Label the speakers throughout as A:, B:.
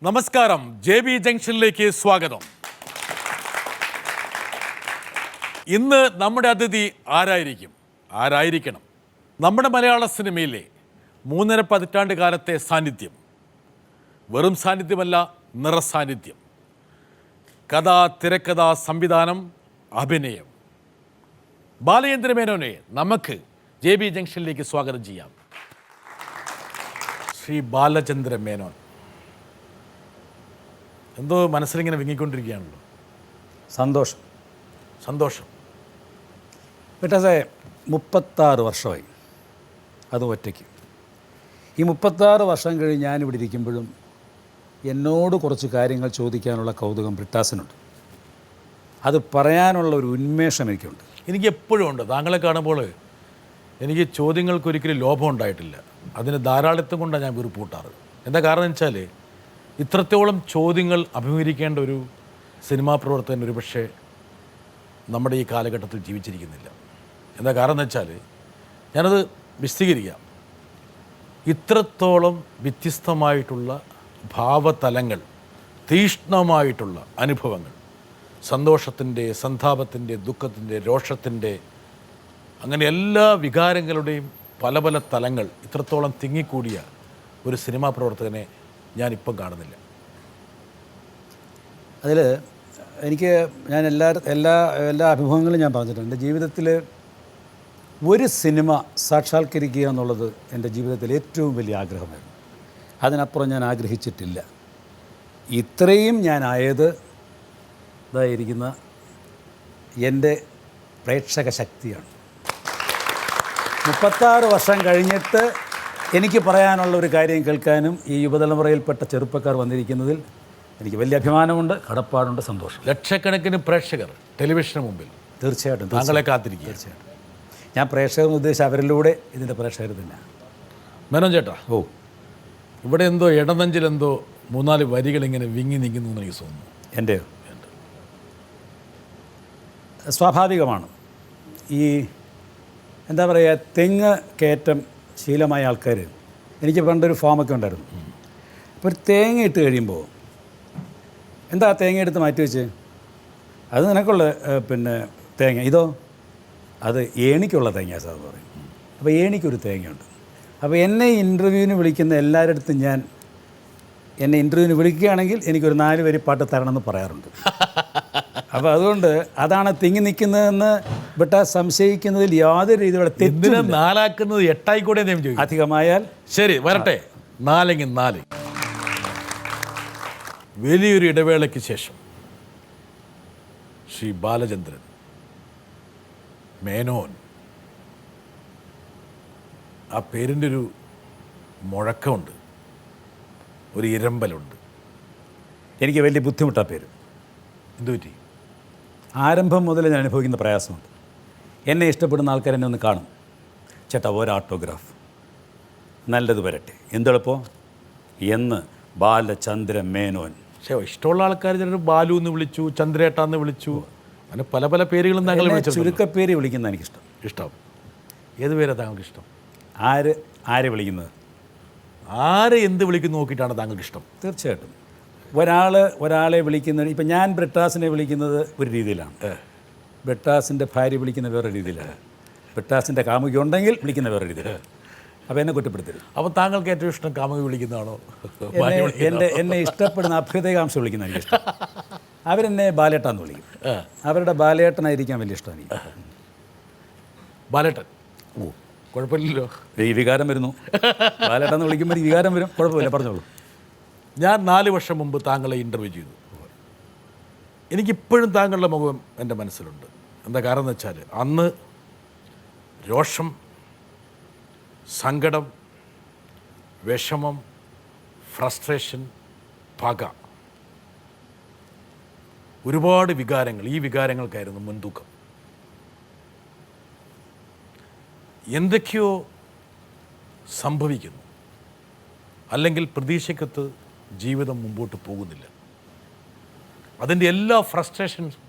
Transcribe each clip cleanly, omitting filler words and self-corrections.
A: നമസ്കാരം, JB ജംഗ്ഷനിലേക്ക് സ്വാഗതം. ഇന്ന് നമ്മുടെ അതിഥി ആരായിരിക്കണം? നമ്മുടെ മലയാള സിനിമയിലെ 3.5 പതിറ്റാണ്ട് കാലത്തെ സാന്നിധ്യം, വെറും സാന്നിധ്യമല്ല, നിറസാന്നിധ്യം. കഥ, തിരക്കഥ, സംവിധാനം, അഭിനയം. ബാലചന്ദ്ര മേനോനെ നമുക്ക് JB ജംഗ്ഷനിലേക്ക് സ്വാഗതം ചെയ്യാം. ശ്രീ ബാലചന്ദ്ര മേനോൻ, എന്തോ മനസ്സിലിങ്ങനെ വിങ്ങിക്കൊണ്ടിരിക്കുകയാണല്ലോ. സന്തോഷം.
B: പക്ഷേ 36 വർഷമായി, അത് ഒറ്റയ്ക്ക്. ഈ 36 വർഷം കഴിഞ്ഞ് ഞാനിവിടെ ഇരിക്കുമ്പോഴും എന്നോട് കുറച്ച് കാര്യങ്ങൾ ചോദിക്കാനുള്ള കൗതുകം ബ്രിട്ടാസിനുണ്ട്. അത് പറയാനുള്ള ഒരു ഉന്മേഷം എനിക്കുണ്ട്.
A: എനിക്ക് എപ്പോഴും ഉണ്ട്. താങ്കളെ കാണുമ്പോൾ എനിക്ക് ചോദ്യങ്ങൾക്കൊരിക്കലും ലോഭം ഉണ്ടായിട്ടില്ല. അതിന് ധാരാളിത്തം കൊണ്ടാണ് ഞാൻ വീർപ്പൂട്ടാറ്. എന്താ കാരണം എന്ന് വെച്ചാൽ, ഇത്രത്തോളം ചോദ്യങ്ങൾ അഭിമുഖീകരിക്കേണ്ട ഒരു സിനിമാ പ്രവർത്തകൻ ഒരു പക്ഷേ നമ്മുടെ ഈ കാലഘട്ടത്തിൽ ജീവിച്ചിരിക്കുന്നില്ല. എന്താ കാരണം എന്ന് വെച്ചാൽ, ഞാനത് വിശദീകരിക്കാം. ഇത്രത്തോളം വ്യത്യസ്തമായിട്ടുള്ള ഭാവതലങ്ങൾ, തീക്ഷ്ണമായിട്ടുള്ള അനുഭവങ്ങൾ, സന്തോഷത്തിൻ്റെ, സന്താപത്തിൻ്റെ, ദുഃഖത്തിൻ്റെ, രോഷത്തിൻ്റെ, അങ്ങനെ എല്ലാ വികാരങ്ങളുടെയും പല പല തലങ്ങൾ ഇത്രത്തോളം തിങ്ങിക്കൂടിയ ഒരു സിനിമാ പ്രവർത്തകനെ ഞാനിപ്പം കാണുന്നില്ല.
B: അതിൽ ഞാൻ എല്ലാ അഭിമുഖങ്ങളും ഞാൻ പറഞ്ഞിട്ടുണ്ട്. എൻ്റെ ജീവിതത്തിൽ ഒരു സിനിമ സാക്ഷാത്കരിക്കുക എന്നുള്ളത് എൻ്റെ ജീവിതത്തിലെ ഏറ്റവും വലിയ ആഗ്രഹമായിരുന്നു. അതിനപ്പുറം ഞാൻ ആഗ്രഹിച്ചിട്ടില്ല. ഇത്രയും ഞാനായത് ഇതായിരിക്കുന്ന എൻ്റെ പ്രേക്ഷക ശക്തിയാണ്. 36 വർഷം കഴിഞ്ഞിട്ട് എനിക്ക് പറയാനുള്ള ഒരു കാര്യം കേൾക്കാനും ഈ യുവതലമുറയിൽപ്പെട്ട ചെറുപ്പക്കാർ വന്നിരിക്കുന്നതിൽ എനിക്ക് വലിയ അഭിമാനമുണ്ട്, കടപ്പാടുണ്ട്, സന്തോഷം.
A: ലക്ഷക്കണക്കിന് പ്രേക്ഷകർ ടെലിവിഷന് മുമ്പിൽ
B: തീർച്ചയായിട്ടും
A: താങ്കളെ കാത്തിരിക്കുക.
B: തീർച്ചയായിട്ടും ഞാൻ പ്രേക്ഷകർ ഉദ്ദേശിച്ച അവരിലൂടെ ഇതിൻ്റെ പ്രേക്ഷകർ തന്നെയാണ്.
A: മേനോൻ ചേട്ടാ, ഇവിടെ എന്തോ ഇടനെഞ്ചിലെന്തോ 3-4 വരികൾ ഇങ്ങനെ വിങ്ങി നിൽക്കുന്നു എന്ന് എനിക്ക് തോന്നുന്നു.
B: എൻ്റെയോ? സ്വാഭാവികമാണ്. ഈ എന്താ പറയുക, തെങ്ങ് കയറ്റം ശീലമായ ആൾക്കാർ, എനിക്ക് പണ്ടൊരു ഫാമൊക്കെ ഉണ്ടായിരുന്നു. അപ്പോൾ ഒരു തേങ്ങ ഇട്ട് കഴിയുമ്പോൾ എന്താ തേങ്ങ എടുത്ത് മാറ്റി വെച്ച്, അത് നിനക്കുള്ള തേങ്ങ, ഇതോ അത് ഏണിക്കുള്ള തേങ്ങ സാർ പറയും. അപ്പോൾ ഏണിക്കൊരു തേങ്ങയുണ്ട്. അപ്പോൾ എന്നെ ഇൻ്റർവ്യൂവിന് വിളിക്കുന്ന എല്ലാവരുടെ അടുത്തും എന്നെ ഇൻ്റർവ്യൂവിന് വിളിക്കുകയാണെങ്കിൽ എനിക്കൊരു 4 വരി പാട്ട് തരണമെന്ന് പറയാറുണ്ട്. അപ്പോൾ അതുകൊണ്ട് അതാണ് തിങ്ങി നിൽക്കുന്നതെന്ന് സംശയിക്കുന്നതിൽ യാതൊരു രീതിയിലുള്ള
A: തെറ്റിന് 4 8
B: അധികമായാൽ
A: ശരി വരട്ടെ. 4 വലിയൊരു ഇടവേളയ്ക്ക് ശേഷം ശ്രീ ബാലചന്ദ്രൻ മേനോൻ, ആ പേരിൻ്റെ ഒരു മുഴക്കമുണ്ട്, ഒരു ഇരമ്പലുണ്ട്.
B: എനിക്ക് വലിയ ബുദ്ധിമുട്ടാണ് പേര്.
A: എന്തുപറ്റി?
B: ആരംഭം മുതൽ ഞാൻ അനുഭവിക്കുന്ന പ്രയാസമുണ്ട്. എന്നെ ഇഷ്ടപ്പെടുന്ന ആൾക്കാർ എന്നെ ഒന്ന് കാണും, ചേട്ടാ ഒരു ഓട്ടോഗ്രാഫ്, നല്ലത് വരട്ടെ, എന്തെളുപ്പോ എന്ന് ബാലചന്ദ്ര മേനോൻ.
A: പക്ഷേ ഇഷ്ടമുള്ള ആൾക്കാർ ചിലർ ബാലു എന്ന് വിളിച്ചു, ചന്ദ്രേട്ടാന്ന് വിളിച്ചു, അങ്ങനെ പല പല പേരുകളും താങ്കൾ വിളിച്ചു.
B: ചുരുക്കപ്പേര് വിളിക്കുന്ന എനിക്കിഷ്ടം.
A: ഏത് പേരാണ് താങ്കൾക്ക് ഇഷ്ടം?
B: ആരെ വിളിക്കുന്നത്,
A: ആരെ എന്ത് വിളിക്കുന്നു നോക്കിയിട്ടാണ് താങ്കൾക്ക് ഇഷ്ടം?
B: തീർച്ചയായിട്ടും ഒരാളെ വിളിക്കുന്നത്, ഇപ്പം ഞാൻ ബ്രിട്ടാസിനെ വിളിക്കുന്നത് ഒരു രീതിയിലാണ്, ബ്രിട്ടാസിൻ്റെ ഭാര്യ വിളിക്കുന്ന വേറെ രീതിയിലാണ്, ബ്രിട്ടാസിൻ്റെ കാമുകി ഉണ്ടെങ്കിൽ വിളിക്കുന്ന വേറെ രീതിയിലാണ്. അപ്പോൾ എന്നെ കുറ്റപ്പെടുത്തരുത്.
A: അപ്പോൾ താങ്കൾക്ക് ഏറ്റവും ഇഷ്ടം കാമുകി വിളിക്കുന്നതാണോ?
B: എന്നെ ഇഷ്ടപ്പെടുന്ന അഭ്യുദയകാംക്ഷ വിളിക്കുന്ന എനിക്ക് ഇഷ്ടം. അവരെന്നെ ബാലേട്ടാന്ന് വിളിക്കും. അവരുടെ ബാലേട്ടനായിരിക്കാൻ വലിയ ഇഷ്ടം എനിക്ക്.
A: ബാലേട്ടൻ കുഴപ്പമില്ലല്ലോ.
B: ഈ വികാരം വരുന്നു, ബാലേട്ടാന്ന് വിളിക്കുമ്പോൾ ഈ വികാരം വരും. കുഴപ്പമില്ല, പറഞ്ഞോളൂ.
A: ഞാൻ 4 വർഷം മുമ്പ് താങ്കളെ ഇൻ്റർവ്യൂ ചെയ്തു. എനിക്കിപ്പോഴും താങ്കളുടെ മുഖം എൻ്റെ മനസ്സിലുണ്ട്. എന്താ കാരണം എന്ന് വെച്ചാൽ, അന്ന് രോഷം, സങ്കടം, വിഷമം, ഫ്രസ്ട്രേഷൻ, പക, ഒരുപാട് വികാരങ്ങൾ, ഈ വികാരങ്ങൾക്കായിരുന്നു മുൻതൂക്കം. എന്തൊക്കെയോ സംഭവിക്കുന്നു, അല്ലെങ്കിൽ പ്രതീക്ഷയ്ക്കത്ത് ജീവിതം മുമ്പോട്ട് പോകുന്നില്ല. അതിൻ്റെ എല്ലാ ഫ്രസ്ട്രേഷൻസും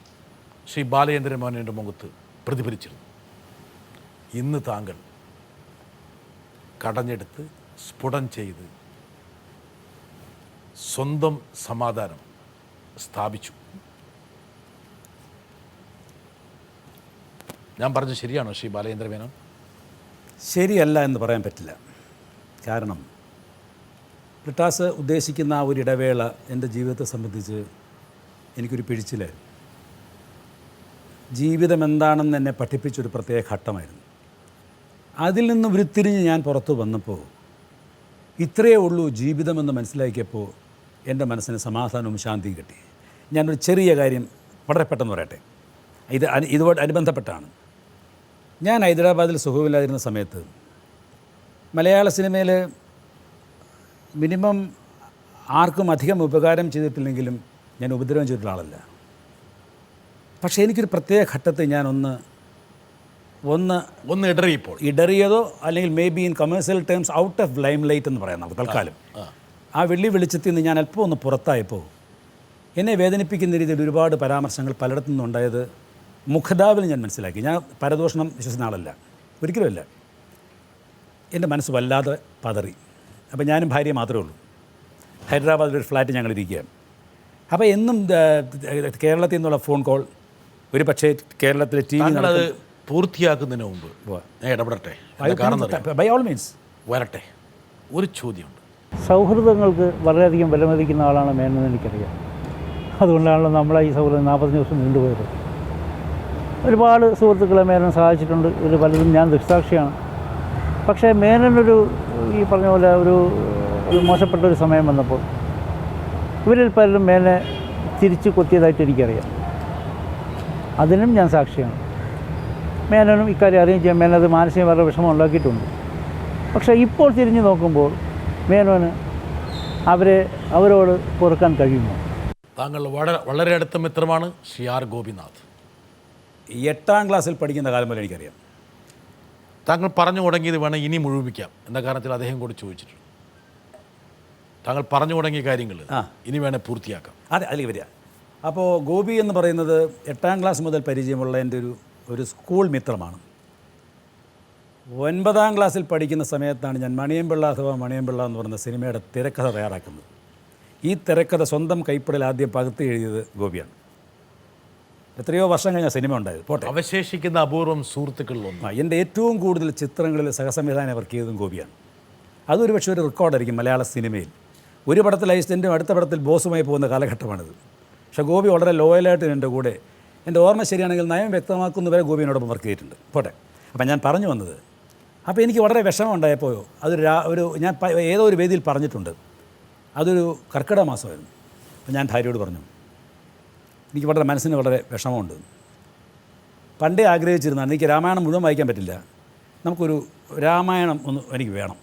A: ശ്രീ ബാലചന്ദ്ര മേനോൻ്റെ മുഖത്ത് പ്രതിഫലിച്ചിരുന്നു. ഇന്ന് താങ്കൾ കടഞ്ഞെടുത്ത് സ്ഫുടം ചെയ്ത് സ്വന്തം സമാധാനം സ്ഥാപിച്ചു. ഞാൻ പറഞ്ഞത് ശരിയാണോ ശ്രീ ബാലചന്ദ്ര മേനോൻ?
B: ശരിയല്ല എന്ന് പറയാൻ പറ്റില്ല. കാരണം ബ്രിട്ടാസ് ഉദ്ദേശിക്കുന്ന ആ ഒരു ഇടവേള എൻ്റെ ജീവിതത്തെ സംബന്ധിച്ച് എനിക്കൊരു പിഴിച്ചിലായിരുന്നു. ജീവിതം എന്താണെന്ന് എന്നെ പഠിപ്പിച്ചൊരു പ്രത്യേക ഘട്ടമായിരുന്നു. അതിൽ നിന്ന് ഉരുത്തിരിഞ്ഞ് ഞാൻ പുറത്തു വന്നപ്പോൾ ഇത്രയേ ഉള്ളൂ ജീവിതമെന്ന് മനസ്സിലാക്കിയപ്പോൾ എൻ്റെ മനസ്സിന് സമാധാനവും ശാന്തിയും കിട്ടി. ഞാനൊരു ചെറിയ കാര്യം വളരെ പെട്ടെന്ന് പറയട്ടെ. ഇതുമായിട്ട് അനുബന്ധപ്പെട്ടാണ്. ഞാൻ ഹൈദരാബാദിൽ സുഖമില്ലാതിരുന്ന സമയത്ത് മലയാള സിനിമയിൽ മിനിമം ആർക്കും അധികം ഉപകാരം ചെയ്തിട്ടില്ലെങ്കിലും ഞാൻ ഉപദ്രവം ചെയ്തിട്ടുള്ള ആളല്ല. പക്ഷേ എനിക്കൊരു പ്രത്യേക ഘട്ടത്തിൽ ഞാൻ ഒന്ന് ഇടറിയതോ അല്ലെങ്കിൽ may be in commercial terms out of lime light എന്ന് പറയാം നമുക്ക് തൽക്കാലം. ആ വെളിച്ചത്തിൽ നിന്ന് ഞാൻ അല്പം ഒന്ന് പുറത്തായപ്പോൾ എന്നെ വേദനിപ്പിക്കുന്ന രീതിയിൽ ഒരുപാട് പരാമർശങ്ങൾ പലയിടത്തു നിന്നുണ്ടായത് മുഖതാവിൽ ഞാൻ മനസ്സിലാക്കി. ഞാൻ പരദോഷണം വിശ്വസിക്കുന്ന ആളല്ല, ഒരിക്കലുമല്ല. എൻ്റെ മനസ്സ് വല്ലാതെ പതറി. അപ്പോൾ ഞാനും ഭാര്യ മാത്രമേ ഉള്ളൂ. ഹൈദരാബാദിലൊരു ഫ്ലാറ്റ് ഞങ്ങളിരിക്കുകയാണ്. അപ്പോൾ എന്നും കേരളത്തിൽ നിന്നുള്ള ഫോൺ കോൾ, ഒരു പക്ഷേ കേരളത്തിലെ ടി വി
A: അത് പൂർത്തിയാക്കുന്നതിന് മുമ്പ് ഞാൻ ഇടപെടട്ടെ?
B: ബൈ ഓൾ മീൻസ്
A: വരട്ടെ. ഒരു ചോദ്യമുണ്ട്.
C: സൗഹൃദങ്ങൾക്ക് വളരെയധികം വിലമതിക്കുന്ന ആളാണ് മേനോൻ, എനിക്കറിയാം. അതുകൊണ്ടാണല്ലോ നമ്മളെ ഈ സൗഹൃദം 45 ദിവസം നീണ്ടുപോയത്. ഒരുപാട് സുഹൃത്തുക്കളെ മേനോൻ സഹായിച്ചിട്ടുണ്ട്. ഇതിൽ പലതും ഞാൻ ദൃക്സാക്ഷിയാണ്. പക്ഷേ മേനോനൊരു ഈ പറഞ്ഞ പോലെ ഒരു മോശപ്പെട്ടൊരു സമയം വന്നപ്പോൾ ഇവരിൽ പലരും മേനെ തിരിച്ചു കൊത്തിയതായിട്ട് എനിക്കറിയാം. അതിനും ഞാൻ സാക്ഷിയാണ്. മേനോനും ഇക്കാര്യം അറിയുകയും ചെയ്യാം. മേനത് മാനസിക വളരെ വിഷമം ഉണ്ടാക്കിയിട്ടുണ്ട്. പക്ഷേ ഇപ്പോൾ തിരിഞ്ഞു നോക്കുമ്പോൾ മേനോന് അവരോട് പൊറുക്കാൻ കഴിയുമോ?
A: താങ്കൾ വളരെ അടുത്ത മിത്രമാണ് ശ്രീ ആർ ഗോപിനാഥ്.
B: 8ാം ക്ലാസ്സിൽ പഠിക്കുന്ന കാലം പോലെ എനിക്കറിയാം.
A: താങ്കൾ പറഞ്ഞു തുടങ്ങിയത് വേണം ഇനി മുഴുമിക്കാം എന്ന കാരണത്തിൽ അദ്ദേഹം കൂടി ചോദിച്ചിട്ടുണ്ട്. താങ്കൾ പറഞ്ഞു തുടങ്ങിയ കാര്യങ്ങൾ ഇനി വേണേൽ പൂർത്തിയാക്കാം.
B: അതെ, അതിലേക്ക് വരിക. അപ്പോൾ ഗോപി എന്ന് പറയുന്നത് 8ാം ക്ലാസ് മുതൽ പരിചയമുള്ള എൻ്റെ ഒരു സ്കൂൾ മിത്രമാണ്. 9ാം ക്ലാസ്സിൽ പഠിക്കുന്ന സമയത്താണ് ഞാൻ മണിയൻപിള്ള അഥവാ മണിയൻപിള്ള എന്ന് പറയുന്ന സിനിമയുടെ തിരക്കഥ തയ്യാറാക്കുന്നത്. ഈ തിരക്കഥ സ്വന്തം കൈപ്പടയിൽ ആദ്യം പകുത്തി എഴുതിയത് ഗോപിയാണ്. എത്രയോ വർഷം കഴിഞ്ഞ സിനിമ ഉണ്ടായത്. പോട്ടെ,
A: അവശേഷിക്കുന്ന അപൂർവം സുഹൃത്തുക്കളിലൊന്ന്.
B: എൻ്റെ ഏറ്റവും കൂടുതൽ ചിത്രങ്ങളിൽ സഹസംവിധാനം വർക്ക് ചെയ്തതും ഗോപിയാണ്. അതൊരു പക്ഷേ ഒരു റെക്കോർഡായിരിക്കും മലയാള സിനിമയിൽ. ഒരു പടത്തിൽ അസിസ്റ്റൻറ്റും അടുത്ത പടത്തിൽ ബോസുമായി പോകുന്ന കാലഘട്ടമാണിത്. പക്ഷേ ഗോപി വളരെ ലോയലായിട്ട് എൻ്റെ കൂടെ, എൻ്റെ ഓർമ്മ ശരിയാണെങ്കിൽ നയം വ്യക്തമാക്കുന്നവരെ ഗോപിയോടൊപ്പം വർക്ക് ചെയ്തിട്ടുണ്ട്. പോട്ടെ, അപ്പം ഞാൻ പറഞ്ഞു വന്നത്, അപ്പോൾ എനിക്ക് വളരെ വിഷമം ഉണ്ടായപ്പോൾ ഞാൻ ഏതോ ഒരു വേദിയിൽ പറഞ്ഞിട്ടുണ്ട്. അതൊരു കർക്കിടക മാസമായിരുന്നു. അപ്പം ഞാൻ ഭാര്യയോട് പറഞ്ഞു, എനിക്ക് വളരെ മനസ്സിന് വളരെ വിഷമമുണ്ട്. പണ്ടേ ആഗ്രഹിച്ചിരുന്നതാണ്, എനിക്ക് രാമായണം മുഴുവൻ വായിക്കാൻ പറ്റില്ല, നമുക്കൊരു രാമായണം എനിക്ക് വേണം.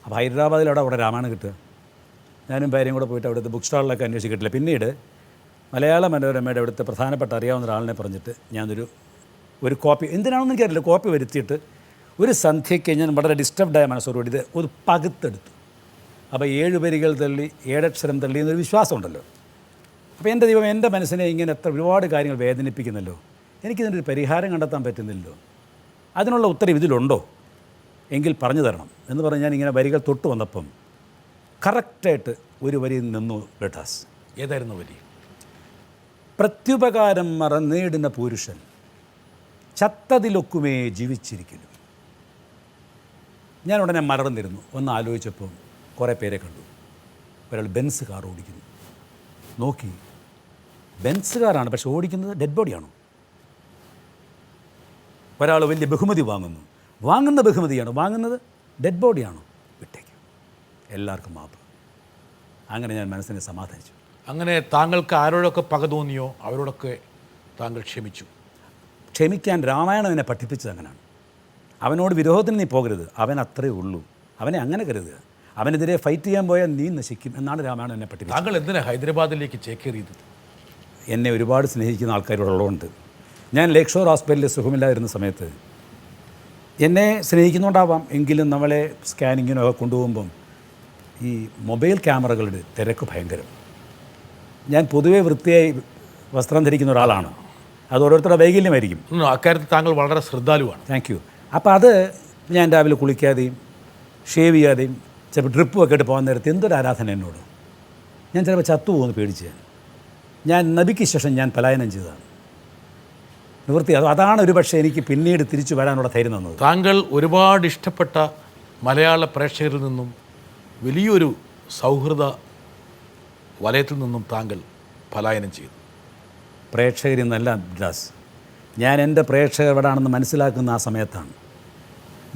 B: അപ്പോൾ ഹൈദരാബാദിൽ അവിടെ രാമായണം കിട്ടുക. ഞാനും ഭാര്യയും കൂടെ പോയിട്ട് അവിടുത്തെ ബുക്ക് സ്റ്റാളിലൊക്കെ അന്വേഷിച്ചിട്ടില്ല. പിന്നീട് മലയാള മനോരമയുടെ അവിടുത്തെ പ്രധാനപ്പെട്ട അറിയാവുന്ന ഒരാളിനെ പറഞ്ഞിട്ട് ഞാനൊരു കോപ്പി, എന്തിനാണെന്ന് എനിക്കറിയില്ല, കോപ്പി വരുത്തിയിട്ട് ഒരു സന്ധ്യയ്ക്ക് ഞാൻ വളരെ ഡിസ്റ്റർബ്ഡായ മനസ്സോടുകൂടി ഇത് ഒരു പകുത്തെടുത്തു. അപ്പോൾ 7 വരികൾ തള്ളി 7 അക്ഷരം തള്ളി എന്നൊരു വിശ്വാസമുണ്ടല്ലോ. അപ്പോൾ എൻ്റെ ദൈവം, എൻ്റെ മനസ്സിനെ ഇങ്ങനെ ഒരുപാട് കാര്യങ്ങൾ വേദനിപ്പിക്കുന്നല്ലോ, എനിക്കിതിനൊരു പരിഹാരം കണ്ടെത്താൻ പറ്റുന്നില്ലല്ലോ, അതിനുള്ള ഉത്തരം ഇതിലുണ്ടോ എങ്കിൽ പറഞ്ഞു തരണം എന്ന് പറഞ്ഞ് ഞാൻ ഇങ്ങനെ വരികൾ തൊട്ട് വന്നപ്പം കറക്റ്റായിട്ട് ഒരു വരി നിന്നു ബ്രിട്ടാസ്.
A: ഏതായിരുന്നു വരി?
B: പ്രത്യുപകാരം മറന്നേടുന്ന പുരുഷൻ ചത്തതിലൊക്കുമേ ജീവിച്ചിരിക്കുന്നു. ഞാൻ ഉടനെ മറന്നിരുന്നു. ഒന്ന് ആലോചിച്ചപ്പോൾ കുറേ പേരെ കണ്ടു. ഒരാൾ ബെൻസ് കാർ ഓടിക്കുന്നു. നോക്കി, ബെൻസ് കാറാണ്, പക്ഷെ ഓടിക്കുന്നത് ഡെഡ് ബോഡിയാണോ? ഒരാൾ വലിയ ബഹുമതി വാങ്ങുന്ന ബഹുമതിയാണോ? വാങ്ങുന്നത് ഡെഡ് ബോഡിയാണോ? വിട്ടേക്കും, എല്ലാവർക്കും മാപ്പ്. അങ്ങനെ ഞാൻ മനസ്സിനെ സമാധാനിച്ചു.
A: അങ്ങനെ താങ്കൾക്ക് ആരോടൊക്കെ പക തോന്നിയോ അവരോടൊക്കെ താങ്കൾ ക്ഷമിച്ചു?
B: ക്ഷമിക്കാൻ രാമായണം എന്നെ പഠിപ്പിച്ചത് അങ്ങനെയാണ്. അവനോട് വിരോധത്തിന് നീ പോകരുത്, അവൻ അത്രയേ ഉള്ളൂ, അവനെ അങ്ങനെ കരുതുക, അവനെതിരെ ഫൈറ്റ് ചെയ്യാൻ പോയാൽ നീ നശിക്കും എന്നാണ് രാമായണം എന്നെ പഠിപ്പിച്ചത്.
A: താങ്കൾ എന്തിനാണ് ഹൈദരാബാദിലേക്ക് ചേക്കേറിയത്?
B: എന്നെ ഒരുപാട് സ്നേഹിക്കുന്ന ആൾക്കാരോടുള്ളതുകൊണ്ട്. ഞാൻ ലേക്ക് ഷോർ ഹോസ്പിറ്റലിൽ സുഖമില്ലാതിരുന്ന സമയത്ത് എന്നെ സ്നേഹിക്കുന്നുണ്ടാവാം, എങ്കിലും നമ്മളെ സ്കാനിങ്ങിനൊക്കെ കൊണ്ടുപോകുമ്പം ഈ മൊബൈൽ ക്യാമറകളുടെ തിരക്ക് ഭയങ്കരം. ഞാൻ പൊതുവെ വൃത്തിയായി വസ്ത്രം ധരിക്കുന്ന ഒരാളാണ്, അത് ഓരോരുത്തരുടെ വൈകല്യമായിരിക്കും.
A: അക്കാര്യത്തിൽ താങ്കൾ വളരെ ശ്രദ്ധാലുവാണ്.
B: Thank you. അപ്പോൾ അത് ഞാൻ രാവിലെ കുളിക്കാതെയും ഷേവ് ചെയ്യാതെയും ചിലപ്പോൾ ഡ്രിപ്പും ഒക്കെ ഇട്ട് പോകാൻ നേരത്തെ എന്തൊരു ആരാധന എന്നോട്. ഞാൻ ചിലപ്പോൾ ചത്തുപോകുമെന്ന് പേടിച്ച് ഞാൻ നബിക്ക് ശേഷം ഞാൻ പലായനം ചെയ്തതാണ്. നിവൃത്തി അതാണ് ഒരു പക്ഷേ എനിക്ക് പിന്നീട് തിരിച്ചു വരാനുള്ള ധൈര്യം തന്നത്.
A: താങ്കൾ ഒരുപാട് ഇഷ്ടപ്പെട്ട മലയാള പ്രേക്ഷകരിൽ നിന്നും വലിയൊരു സൗഹൃദ വലയത്തിൽ നിന്നും താങ്കൾ പലായനം ചെയ്തു.
B: പ്രേക്ഷകരിൽ നിന്നല്ല ദാസ്, ഞാൻ എൻ്റെ പ്രേക്ഷകർ എവിടെയാണെന്ന് മനസ്സിലാക്കുന്ന ആ സമയത്താണ്.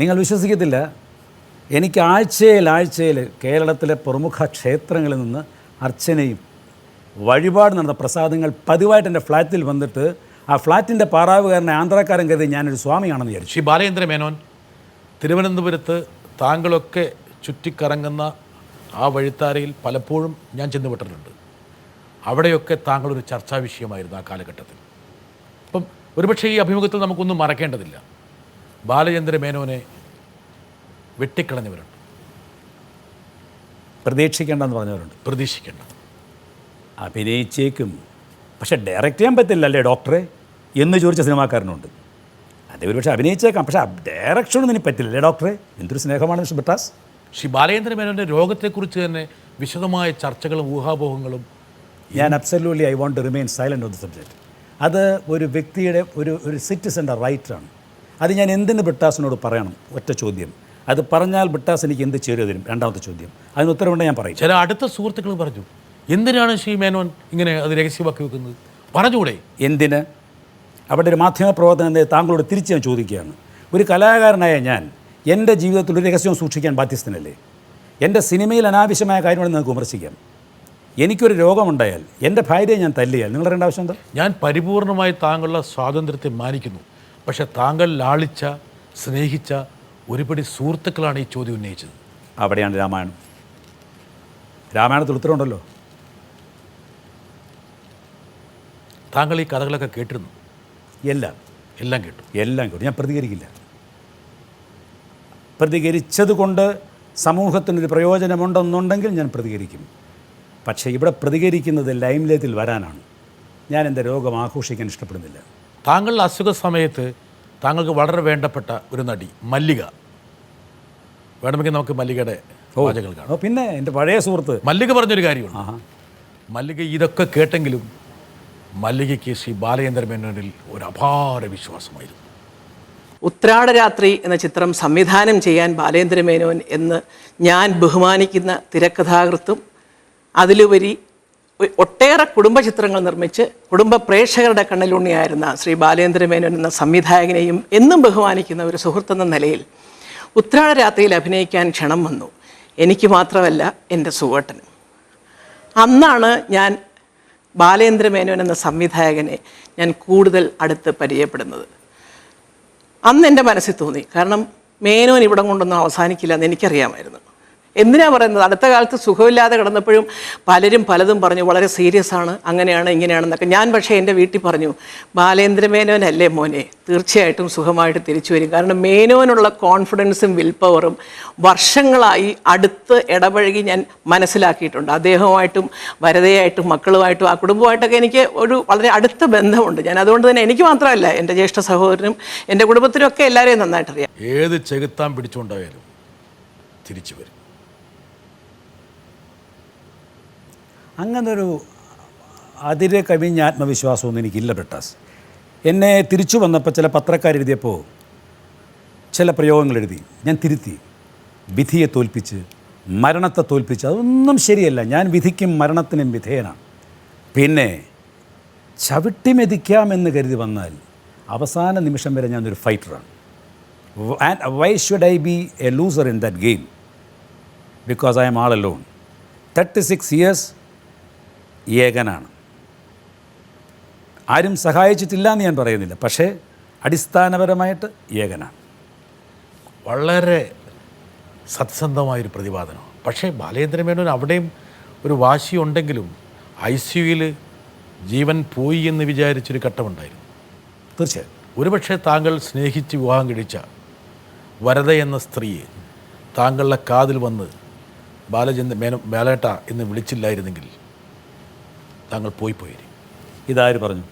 B: നിങ്ങൾ വിശ്വസിക്കത്തില്ല, എനിക്ക് ആഴ്ചയിൽ കേരളത്തിലെ പ്രമുഖ ക്ഷേത്രങ്ങളിൽ നിന്ന് അർച്ചനയും വഴിപാട് നടന്ന പ്രസാദങ്ങൾ പതിവായിട്ട് എൻ്റെ ഫ്ലാറ്റിൽ വന്നിട്ട് ആ ഫ്ലാറ്റിൻ്റെ പാറാവുകാരനെ ആന്ധ്രാക്കാരൻ കരുതി ഞാനൊരു സ്വാമിയാണെന്ന് വിചാരിച്ചു.
A: ശ്രീ ബാലചന്ദ്ര മേനോൻ, തിരുവനന്തപുരത്ത് താങ്കളൊക്കെ ചുറ്റിക്കറങ്ങുന്ന ആ വഴിത്താരയിൽ പലപ്പോഴും ഞാൻ ചെന്നുവിട്ടിട്ടുണ്ട്. അവിടെയൊക്കെ താങ്കളൊരു ചർച്ചാ വിഷയമായിരുന്നു ആ കാലഘട്ടത്തിൽ. അപ്പം ഒരുപക്ഷെ ഈ അഭിമുഖത്തിൽ നമുക്കൊന്നും മറക്കേണ്ടതില്ല, ബാലചന്ദ്ര മേനോനെ വെട്ടിക്കളഞ്ഞവരുണ്ട്,
B: പ്രതീക്ഷിക്കേണ്ടെന്ന് പറഞ്ഞവരുണ്ട്.
A: പ്രതീക്ഷിക്കേണ്ട.
B: അഭിനയിച്ചേക്കും, പക്ഷെ ഡയറക്റ്റ് ചെയ്യാൻ പറ്റില്ലല്ലേ ഡോക്ടറെ എന്ന് ചോദിച്ച സിനിമാക്കാരനുണ്ട്. അതേ ഒരു പക്ഷേ അഭിനയിച്ചേക്കാം, പക്ഷേ ഡയറക്ഷനൊന്നും എനിക്ക് പറ്റില്ലല്ലേ ഡോക്ടറെ? എന്തൊരു സ്നേഹമാണ് മിസ്റ്റർ ബട്ടാസ്.
A: ശ്രീ ബാലചന്ദ്ര മേനോൻ്റെ രോഗത്തെക്കുറിച്ച് തന്നെ വിശദമായ ചർച്ചകളും ഊഹാപോഹങ്ങളും
B: ഞാൻ absolutely I want to remain silent on the subject. അത് ഒരു വ്യക്തിയുടെ ഒരു സിറ്റിസൻ്റെ റൈറ്റാണ്. അത് ഞാൻ എന്തിന് ബട്ടാസിനോട് പറയണം? ഒറ്റ ചോദ്യം. അത് പറഞ്ഞാൽ ബട്ടാസ് എനിക്ക് എന്ത് ചേരുവ തരും? രണ്ടാമത്തെ ചോദ്യം. അതിന് ഉത്തരവുണ്ട് ഞാൻ പറയും.
A: ചില അടുത്ത സുഹൃത്തുക്കൾ പറഞ്ഞു, എന്തിനാണ് ശ്രീ മേനോൻ ഇങ്ങനെ അത് രഹസ്യമാക്കി വെക്കുന്നത്? പറഞ്ഞുകൂടെ?
B: എന്തിന്? അവിടെ ഒരു മാധ്യമപ്രവർത്തനം താങ്കളോട് തിരിച്ച് ഞാൻ ചോദിക്കുകയാണ്. ഒരു കലാകാരനായ ഞാൻ എൻ്റെ ജീവിതത്തിൽ ഒരു രഹസ്യവും സൂക്ഷിക്കാൻ ബാധ്യസ്ഥനല്ലേ? എൻ്റെ സിനിമയിൽ അനാവശ്യമായ കാര്യങ്ങളെന്ന് നിങ്ങൾക്ക് വിമർശിക്കാം. എനിക്കൊരു രോഗമുണ്ടായാൽ, എൻ്റെ ഭാര്യയെ ഞാൻ തല്ലിയാൽ നിങ്ങൾ അറിയേണ്ട ആവശ്യം എന്താ?
A: ഞാൻ പരിപൂർണമായി താങ്കളുടെ സ്വാതന്ത്ര്യത്തെ മാനിക്കുന്നു. പക്ഷേ താങ്കൾ ലാളിച്ച, സ്നേഹിച്ച ഒരുപടി സുഹൃത്തുക്കളാണ് ഈ ചോദ്യം ഉന്നയിച്ചത്.
B: അവിടെയാണ് രാമായണം. രാമായണത്തിൽ ഉത്തരവുണ്ടല്ലോ.
A: താങ്കൾ ഈ കഥകളൊക്കെ കേട്ടിരുന്നു?
B: എല്ലാം
A: കേട്ടു.
B: ഞാൻ പ്രതികരിക്കില്ല. പ്രതികരിച്ചത് കൊണ്ട് സമൂഹത്തിനൊരു പ്രയോജനമുണ്ടെന്നുണ്ടെങ്കിൽ ഞാൻ പ്രതികരിക്കും. പക്ഷേ ഇവിടെ പ്രതികരിക്കുന്നത് ലൈംലൈറ്റിൽ വരാനാണ്. ഞാൻ എൻ്റെ രോഗം ആഘോഷിക്കാൻ ഇഷ്ടപ്പെടുന്നില്ല.
A: താങ്കളുടെ അസുഖ സമയത്ത് താങ്കൾക്ക് വളരെ വേണ്ടപ്പെട്ട ഒരു നടി മല്ലിക, വേണമെങ്കിൽ നമുക്ക് മല്ലികയുടെ വാചകങ്ങൾ കാണാം.
B: പിന്നെ എൻ്റെ പഴയ സുഹൃത്ത്
A: മല്ലിക പറഞ്ഞൊരു കാര്യമാണ്. മല്ലിക ഇതൊക്കെ കേട്ടെങ്കിലും മല്ലികയ്ക്ക് ശ്രീ ബാലചന്ദ്ര മേനോനിൽ ഒരു അപാര വിശ്വാസമായിരുന്നു.
D: ഉത്രാടരാത്രി എന്ന ചിത്രം സംവിധാനം ചെയ്യാൻ ബാലചന്ദ്ര മേനോൻ എന്ന് ഞാൻ ബഹുമാനിക്കുന്ന തിരക്കഥാകൃത്തും അതിലുപരി ഒട്ടേറെ കുടുംബ ചിത്രങ്ങൾ നിർമ്മിച്ച് കുടുംബ പ്രേക്ഷകരുടെ കണ്ണിലുണ്ണിയായിരുന്ന ശ്രീ ബാലചന്ദ്ര മേനോൻ എന്ന സംവിധായകനെയും എന്നും ബഹുമാനിക്കുന്ന ഒരു സുഹൃത്തെന്ന നിലയിൽ ഉത്രാടരാത്രിയിൽ അഭിനയിക്കാൻ ക്ഷണം വന്നു. എനിക്ക് മാത്രമല്ല, എൻ്റെ സുഹൃത്തിനും. അന്നാണ് ഞാൻ ബാലചന്ദ്ര മേനോൻ എന്ന സംവിധായകനെ ഞാൻ കൂടുതൽ അടുത്ത് പരിചയപ്പെടുന്നത്. അന്ന് എൻ്റെ മനസ്സിൽ തോന്നി, കാരണം മേനോൻ ഇവിടം കൊണ്ടൊന്നും അവസാനിക്കില്ല എന്ന് എനിക്കറിയാമായിരുന്നു. എന്തിനാ പറയുന്നത്, അടുത്ത കാലത്ത് സുഖമില്ലാതെ കിടന്നപ്പോഴും പലരും പലതും പറഞ്ഞു, വളരെ സീരിയസ് ആണ്, അങ്ങനെയാണ് ഇങ്ങനെയാണെന്നൊക്കെ. ഞാൻ പക്ഷേ എൻ്റെ വീട്ടിൽ പറഞ്ഞു, ബാലചന്ദ്ര മേനോനല്ലേ മോനെ, തീർച്ചയായിട്ടും സുഖമായിട്ട് തിരിച്ചു വരും. കാരണം മേനോനുള്ള കോൺഫിഡൻസും വിൽ പവറും വർഷങ്ങളായി അടുത്ത് ഇടപഴകി ഞാൻ മനസ്സിലാക്കിയിട്ടുണ്ട്. അദ്ദേഹവുമായിട്ടും വരതയായിട്ടും മക്കളുമായിട്ടും ആ കുടുംബമായിട്ടൊക്കെ എനിക്ക് ഒരു വളരെ അടുത്ത ബന്ധമുണ്ട്. ഞാൻ അതുകൊണ്ട് തന്നെ എനിക്ക് മാത്രമല്ല, എൻ്റെ ജ്യേഷ്ഠ സഹോദരനും എൻ്റെ കുടുംബത്തിനും ഒക്കെ എല്ലാവരെയും നന്നായിട്ടറിയാം.
A: ഏത് ചെകുത്താൻ പിടിച്ചുകൊണ്ടായാലും തിരിച്ചു വരും.
B: അങ്ങനൊരു അതിരെ കവിഞ്ഞ ആത്മവിശ്വാസമൊന്നും എനിക്കില്ല ബട്ടാസ്. എന്നെ തിരിച്ചു വന്നപ്പോൾ ചില പത്രക്കാരെഴുതിയപ്പോൾ ചില പ്രയോഗങ്ങൾ എഴുതി, ഞാൻ തിരുത്തി. വിധിയെ തോൽപ്പിച്ച്, മരണത്തെ തോൽപ്പിച്ച്, അതൊന്നും ശരിയല്ല. ഞാൻ വിധിക്കും മരണത്തിനും വിധേയനാണ്. പിന്നെ ചവിട്ടി മെതിക്കാമെന്ന് കരുതി വന്നാൽ അവസാന നിമിഷം വരെ ഞാനൊരു ഫൈറ്ററാണ്. And why should I be a loser in that game? Because I am all alone. 36 years ഏകനാണ്. ആരും സഹായിച്ചിട്ടില്ല എന്ന് ഞാൻ പറയുന്നില്ല, പക്ഷേ അടിസ്ഥാനപരമായിട്ട് ഏകനാണ്.
A: വളരെ സത്യസന്ധമായൊരു പ്രതിപാദനം. പക്ഷേ ബാലചന്ദ്ര മേനോൻ അവിടെയും ഒരു വാശിയുണ്ടെങ്കിലും ICUയിൽ ജീവൻ പോയി എന്ന് വിചാരിച്ചൊരു ഘട്ടമുണ്ടായിരുന്നു.
B: തീർച്ചയായും.
A: ഒരുപക്ഷെ താങ്കൾ സ്നേഹിച്ച് വിവാഹം കഴിച്ച വരദ എന്ന സ്ത്രീയെ താങ്കളുടെ കാതിൽ വന്ന് ബാലേട്ട എന്ന് വിളിച്ചില്ലായിരുന്നെങ്കിൽ താങ്കൾ പോയി.
B: ഇതാര് പറഞ്ഞു?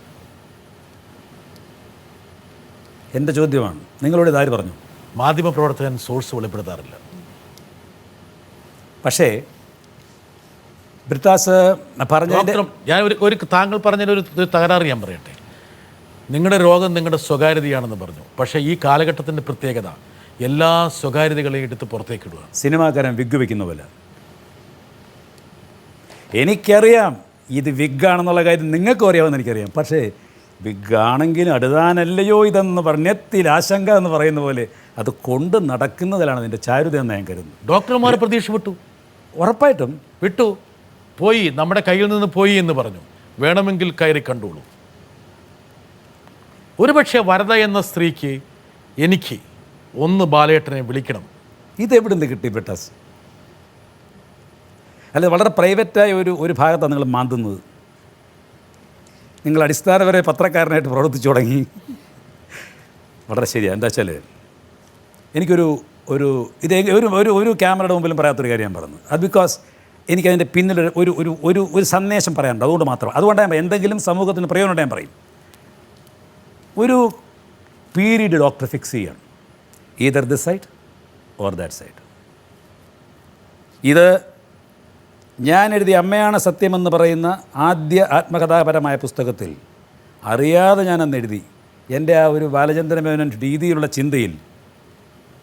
B: എൻ്റെ ചോദ്യമാണ്. നിങ്ങളോട് ഇതാര് പറഞ്ഞു?
A: മാധ്യമപ്രവർത്തകൻ സോഴ്സ് വെളിപ്പെടുത്താറില്ല.
B: പക്ഷേ ബ്രിട്ടാസ് പറഞ്ഞതിൻ്റെ
A: ഡോക്ടർ, ഞാൻ ഒരു താങ്കൾ പറഞ്ഞതിൽ ഒരു തകരാറ് ഞാൻ പറയട്ടെ. നിങ്ങളുടെ രോഗം നിങ്ങളുടെ സ്വകാര്യതയാണെന്ന് പറഞ്ഞു. പക്ഷേ ഈ കാലഘട്ടത്തിൻ്റെ പ്രത്യേകത എല്ലാ സ്വകാര്യതകളെയും എടുത്ത് പുറത്തേക്ക് ഇടുക.
B: സിനിമാക്കാരൻ വിഗ് വയ്ക്കുന്ന പോലെ. എനിക്കറിയാം ഇത് വിഗാണെന്നുള്ള കാര്യം നിങ്ങൾക്കും അറിയാമെന്ന് എനിക്കറിയാം. പക്ഷേ വിഗാണെങ്കിലും അടുതാനല്ലയോ ഇതെന്ന് പറഞ്ഞത്തിൽ ആശങ്ക എന്ന് പറയുന്ന പോലെ അത് കൊണ്ട് നടക്കുന്നതിലാണ് അതിൻ്റെ ചാരുതയെന്ന് ഞാൻ കരുതുന്നു.
A: ഡോക്ടർമാർ പ്രതീക്ഷ വിട്ടു,
B: ഉറപ്പായിട്ടും
A: വിട്ടു, പോയി, നമ്മുടെ കയ്യിൽ നിന്ന് പോയി എന്ന് പറഞ്ഞു. വേണമെങ്കിൽ കയറി കണ്ടോളൂ. ഒരുപക്ഷെ വരദ എന്ന സ്ത്രീക്ക് എനിക്ക് ഒന്ന് ബാലേട്ടനെ വിളിക്കണം.
B: ഇതെവിടെ നിന്ന് കിട്ടി ബ്രിട്ടാസ്? അല്ല, വളരെ പ്രൈവറ്റായ ഒരു ഭാഗത്താണ് നിങ്ങൾ മാന്തുന്നത്. നിങ്ങൾ അടിസ്ഥാനപര പത്രക്കാരനായിട്ട് പ്രവർത്തിച്ചു തുടങ്ങി. വളരെ ശരിയാണ്. എന്താ വെച്ചാൽ എനിക്കൊരു ഒരു ക്യാമറയുടെ മുമ്പിലും പറയാത്തൊരു കാര്യം ഞാൻ പറഞ്ഞു. അത് ബിക്കോസ് എനിക്കതിൻ്റെ പിന്നിൽ ഒരു സന്ദേശം പറയാനുണ്ട്. അതുകൊണ്ട് മാത്രം. അതുകൊണ്ടാണ് ഞാൻ എന്തെങ്കിലും സമൂഹത്തിന് പ്രയോജനം ഞാൻ പറയും. ഒരു പീരീഡ് ഡോക്ടർ ഫിക്സ് ചെയ്യണം. Either this side or that side. ഇത് ഞാൻ എഴുതിയ അമ്മയാണ് സത്യമെന്ന് പറയുന്ന ആദ്യ ആത്മകഥാപരമായ പുസ്തകത്തിൽ അറിയാതെ ഞാനന്ന് എഴുതി. എൻ്റെ ആ ഒരു ബാലചന്ദ്ര മേനോൻ രീതിയിലുള്ള ചിന്തയിൽ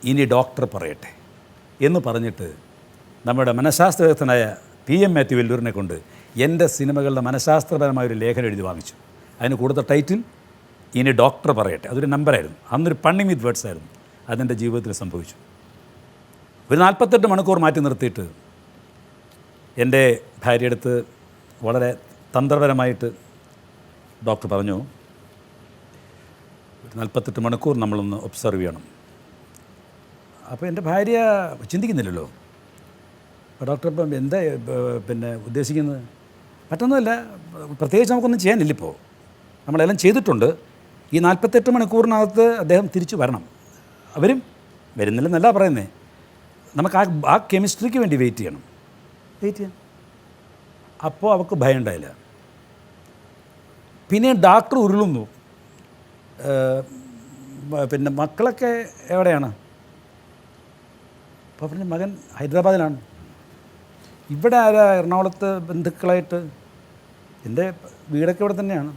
B: ഇനി ഡോക്ടർ പറയട്ടെ എന്ന് പറഞ്ഞിട്ട് നമ്മുടെ മനഃശാസ്ത്രജ്ഞനായ PM മാത്യു വെല്ലൂരിനെ കൊണ്ട് എൻ്റെ സിനിമകളുടെ മനഃശാസ്ത്രപരമായൊരു ലേഖനം എഴുതി വാങ്ങിച്ചു. അതിന് കൊടുത്ത ടൈറ്റിൽ ഇനി ഡോക്ടർ പറയട്ടെ. അതൊരു നമ്പറായിരുന്നു. അന്നൊരു പണ്ണിങ് വിത്ത് വേർഡ്സ് ആയിരുന്നു. അതെൻ്റെ ജീവിതത്തിൽ സംഭവിച്ചു. ഒരു 48 മണിക്കൂർ മാറ്റി നിർത്തിയിട്ട് എൻ്റെ ഭാര്യയെടുത്ത് വളരെ തന്ത്രപരമായിട്ട് ഡോക്ടർ പറഞ്ഞു, 48 മണിക്കൂർ നമ്മളൊന്ന് ഒബ്സർവ് ചെയ്യണം. അപ്പോൾ എൻ്റെ ഭാര്യ ചിന്തിക്കുന്നില്ലല്ലോ. അപ്പോൾ ഡോക്ടർ ഇപ്പം എന്താ പിന്നെ ഉദ്ദേശിക്കുന്നത്? മറ്റൊന്നുമല്ല, പ്രത്യേകിച്ച് നമുക്കൊന്നും ചെയ്യാനില്ലിപ്പോൾ. നമ്മളെല്ലാം ചെയ്തിട്ടുണ്ട്. ഈ 48 മണിക്കൂറിനകത്ത് അദ്ദേഹം തിരിച്ചു വരണം. അവരും വരുന്നില്ലെന്നല്ല പറയുന്നത്. നമുക്ക് ആ കെമിസ്ട്രിക്ക് വേണ്ടി വെയിറ്റ് ചെയ്യണം. അപ്പോൾ അവൾക്ക് ഭയം ഉണ്ടായില്ല. പിന്നെ ഡോക്ടർ ഉരുളുന്നു. പിന്നെ മക്കളൊക്കെ എവിടെയാണ്? അപ്പോൾ പിന്നെ മകൻ ഹൈദരാബാദിലാണ്. ഇവിടെ ആരാ? എറണാകുളത്ത് ബന്ധുക്കളായിട്ട്. എൻ്റെ വീടൊക്കെ ഇവിടെ തന്നെയാണ്.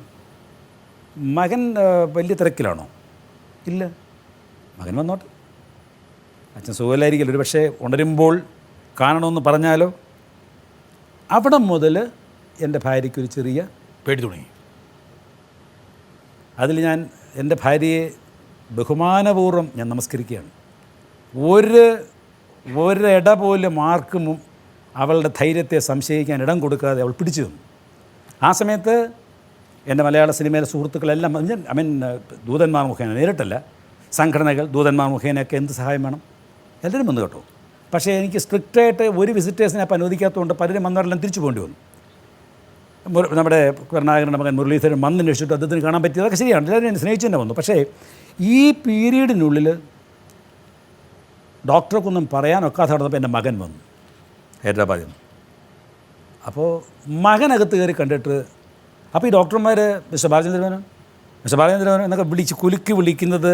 B: മകൻ വലിയ തിരക്കിലാണോ? ഇല്ല, മകൻ വന്നോട്ടെ. അച്ഛൻ സുഖമില്ലായിരിക്കില്ല, ഒരു പക്ഷേ ഉണരുമ്പോൾ കാണണമെന്ന് പറഞ്ഞാലോ. അവിടെ മുതൽ എൻ്റെ ഭാര്യയ്ക്കൊരു ചെറിയ
A: പേടി തുടങ്ങി.
B: അതിൽ ഞാൻ എൻ്റെ ഭാര്യയെ ബഹുമാനപൂർവ്വം ഞാൻ നമസ്കരിക്കുകയാണ്. ഒരിട പോലും ആർക്കും അവളുടെ ധൈര്യത്തെ സംശയിക്കാൻ ഇടം കൊടുക്കാതെ അവൾ പിടിച്ചു തന്നു. ആ സമയത്ത് എൻ്റെ മലയാള സിനിമയിലെ സുഹൃത്തുക്കളെല്ലാം ദൂതന്മാർ മുഖേന, നേരിട്ടല്ല, സംഘടനകൾ ദൂതന്മാർ മുഖേനയൊക്കെ എന്ത് സഹായം വേണം എല്ലാവരും വന്നു കേട്ടോ. പക്ഷേ എനിക്ക് സ്ട്രിക്റ്റായിട്ട് ഒരു വിസിറ്റേഴ്സിനെ അപ്പം അനുവദിക്കാത്തതുകൊണ്ട് പലരും വന്നവരെല്ലാം തിരിച്ചു പോകേണ്ടി വന്നു. നമ്മുടെ കരുണാകരൻ്റെ മകൻ മുരളീധരൻ വന്നന്വേഷിച്ചിട്ട് അദ്ദേഹത്തിന് കാണാൻ പറ്റിയതൊക്കെ ശരിയാണ്. എല്ലാവരും എന്നെ സ്നേഹിച്ചു തന്നെ വന്നു. പക്ഷേ ഈ പീരീഡിനുള്ളിൽ ഡോക്ടർക്കൊന്നും പറയാനൊക്കാതെ നടന്നപ്പോൾ എൻ്റെ മകൻ വന്നു ഹൈദരാബാദിൽ നിന്ന്. അപ്പോൾ മകനകത്ത് കയറി കണ്ടിട്ട്, അപ്പോൾ ഈ ഡോക്ടർമാർ മിസ്റ്റർ ബാലചന്ദ്രമേനോൻ എന്നൊക്കെ കുലുക്കി വിളിക്കുന്നത്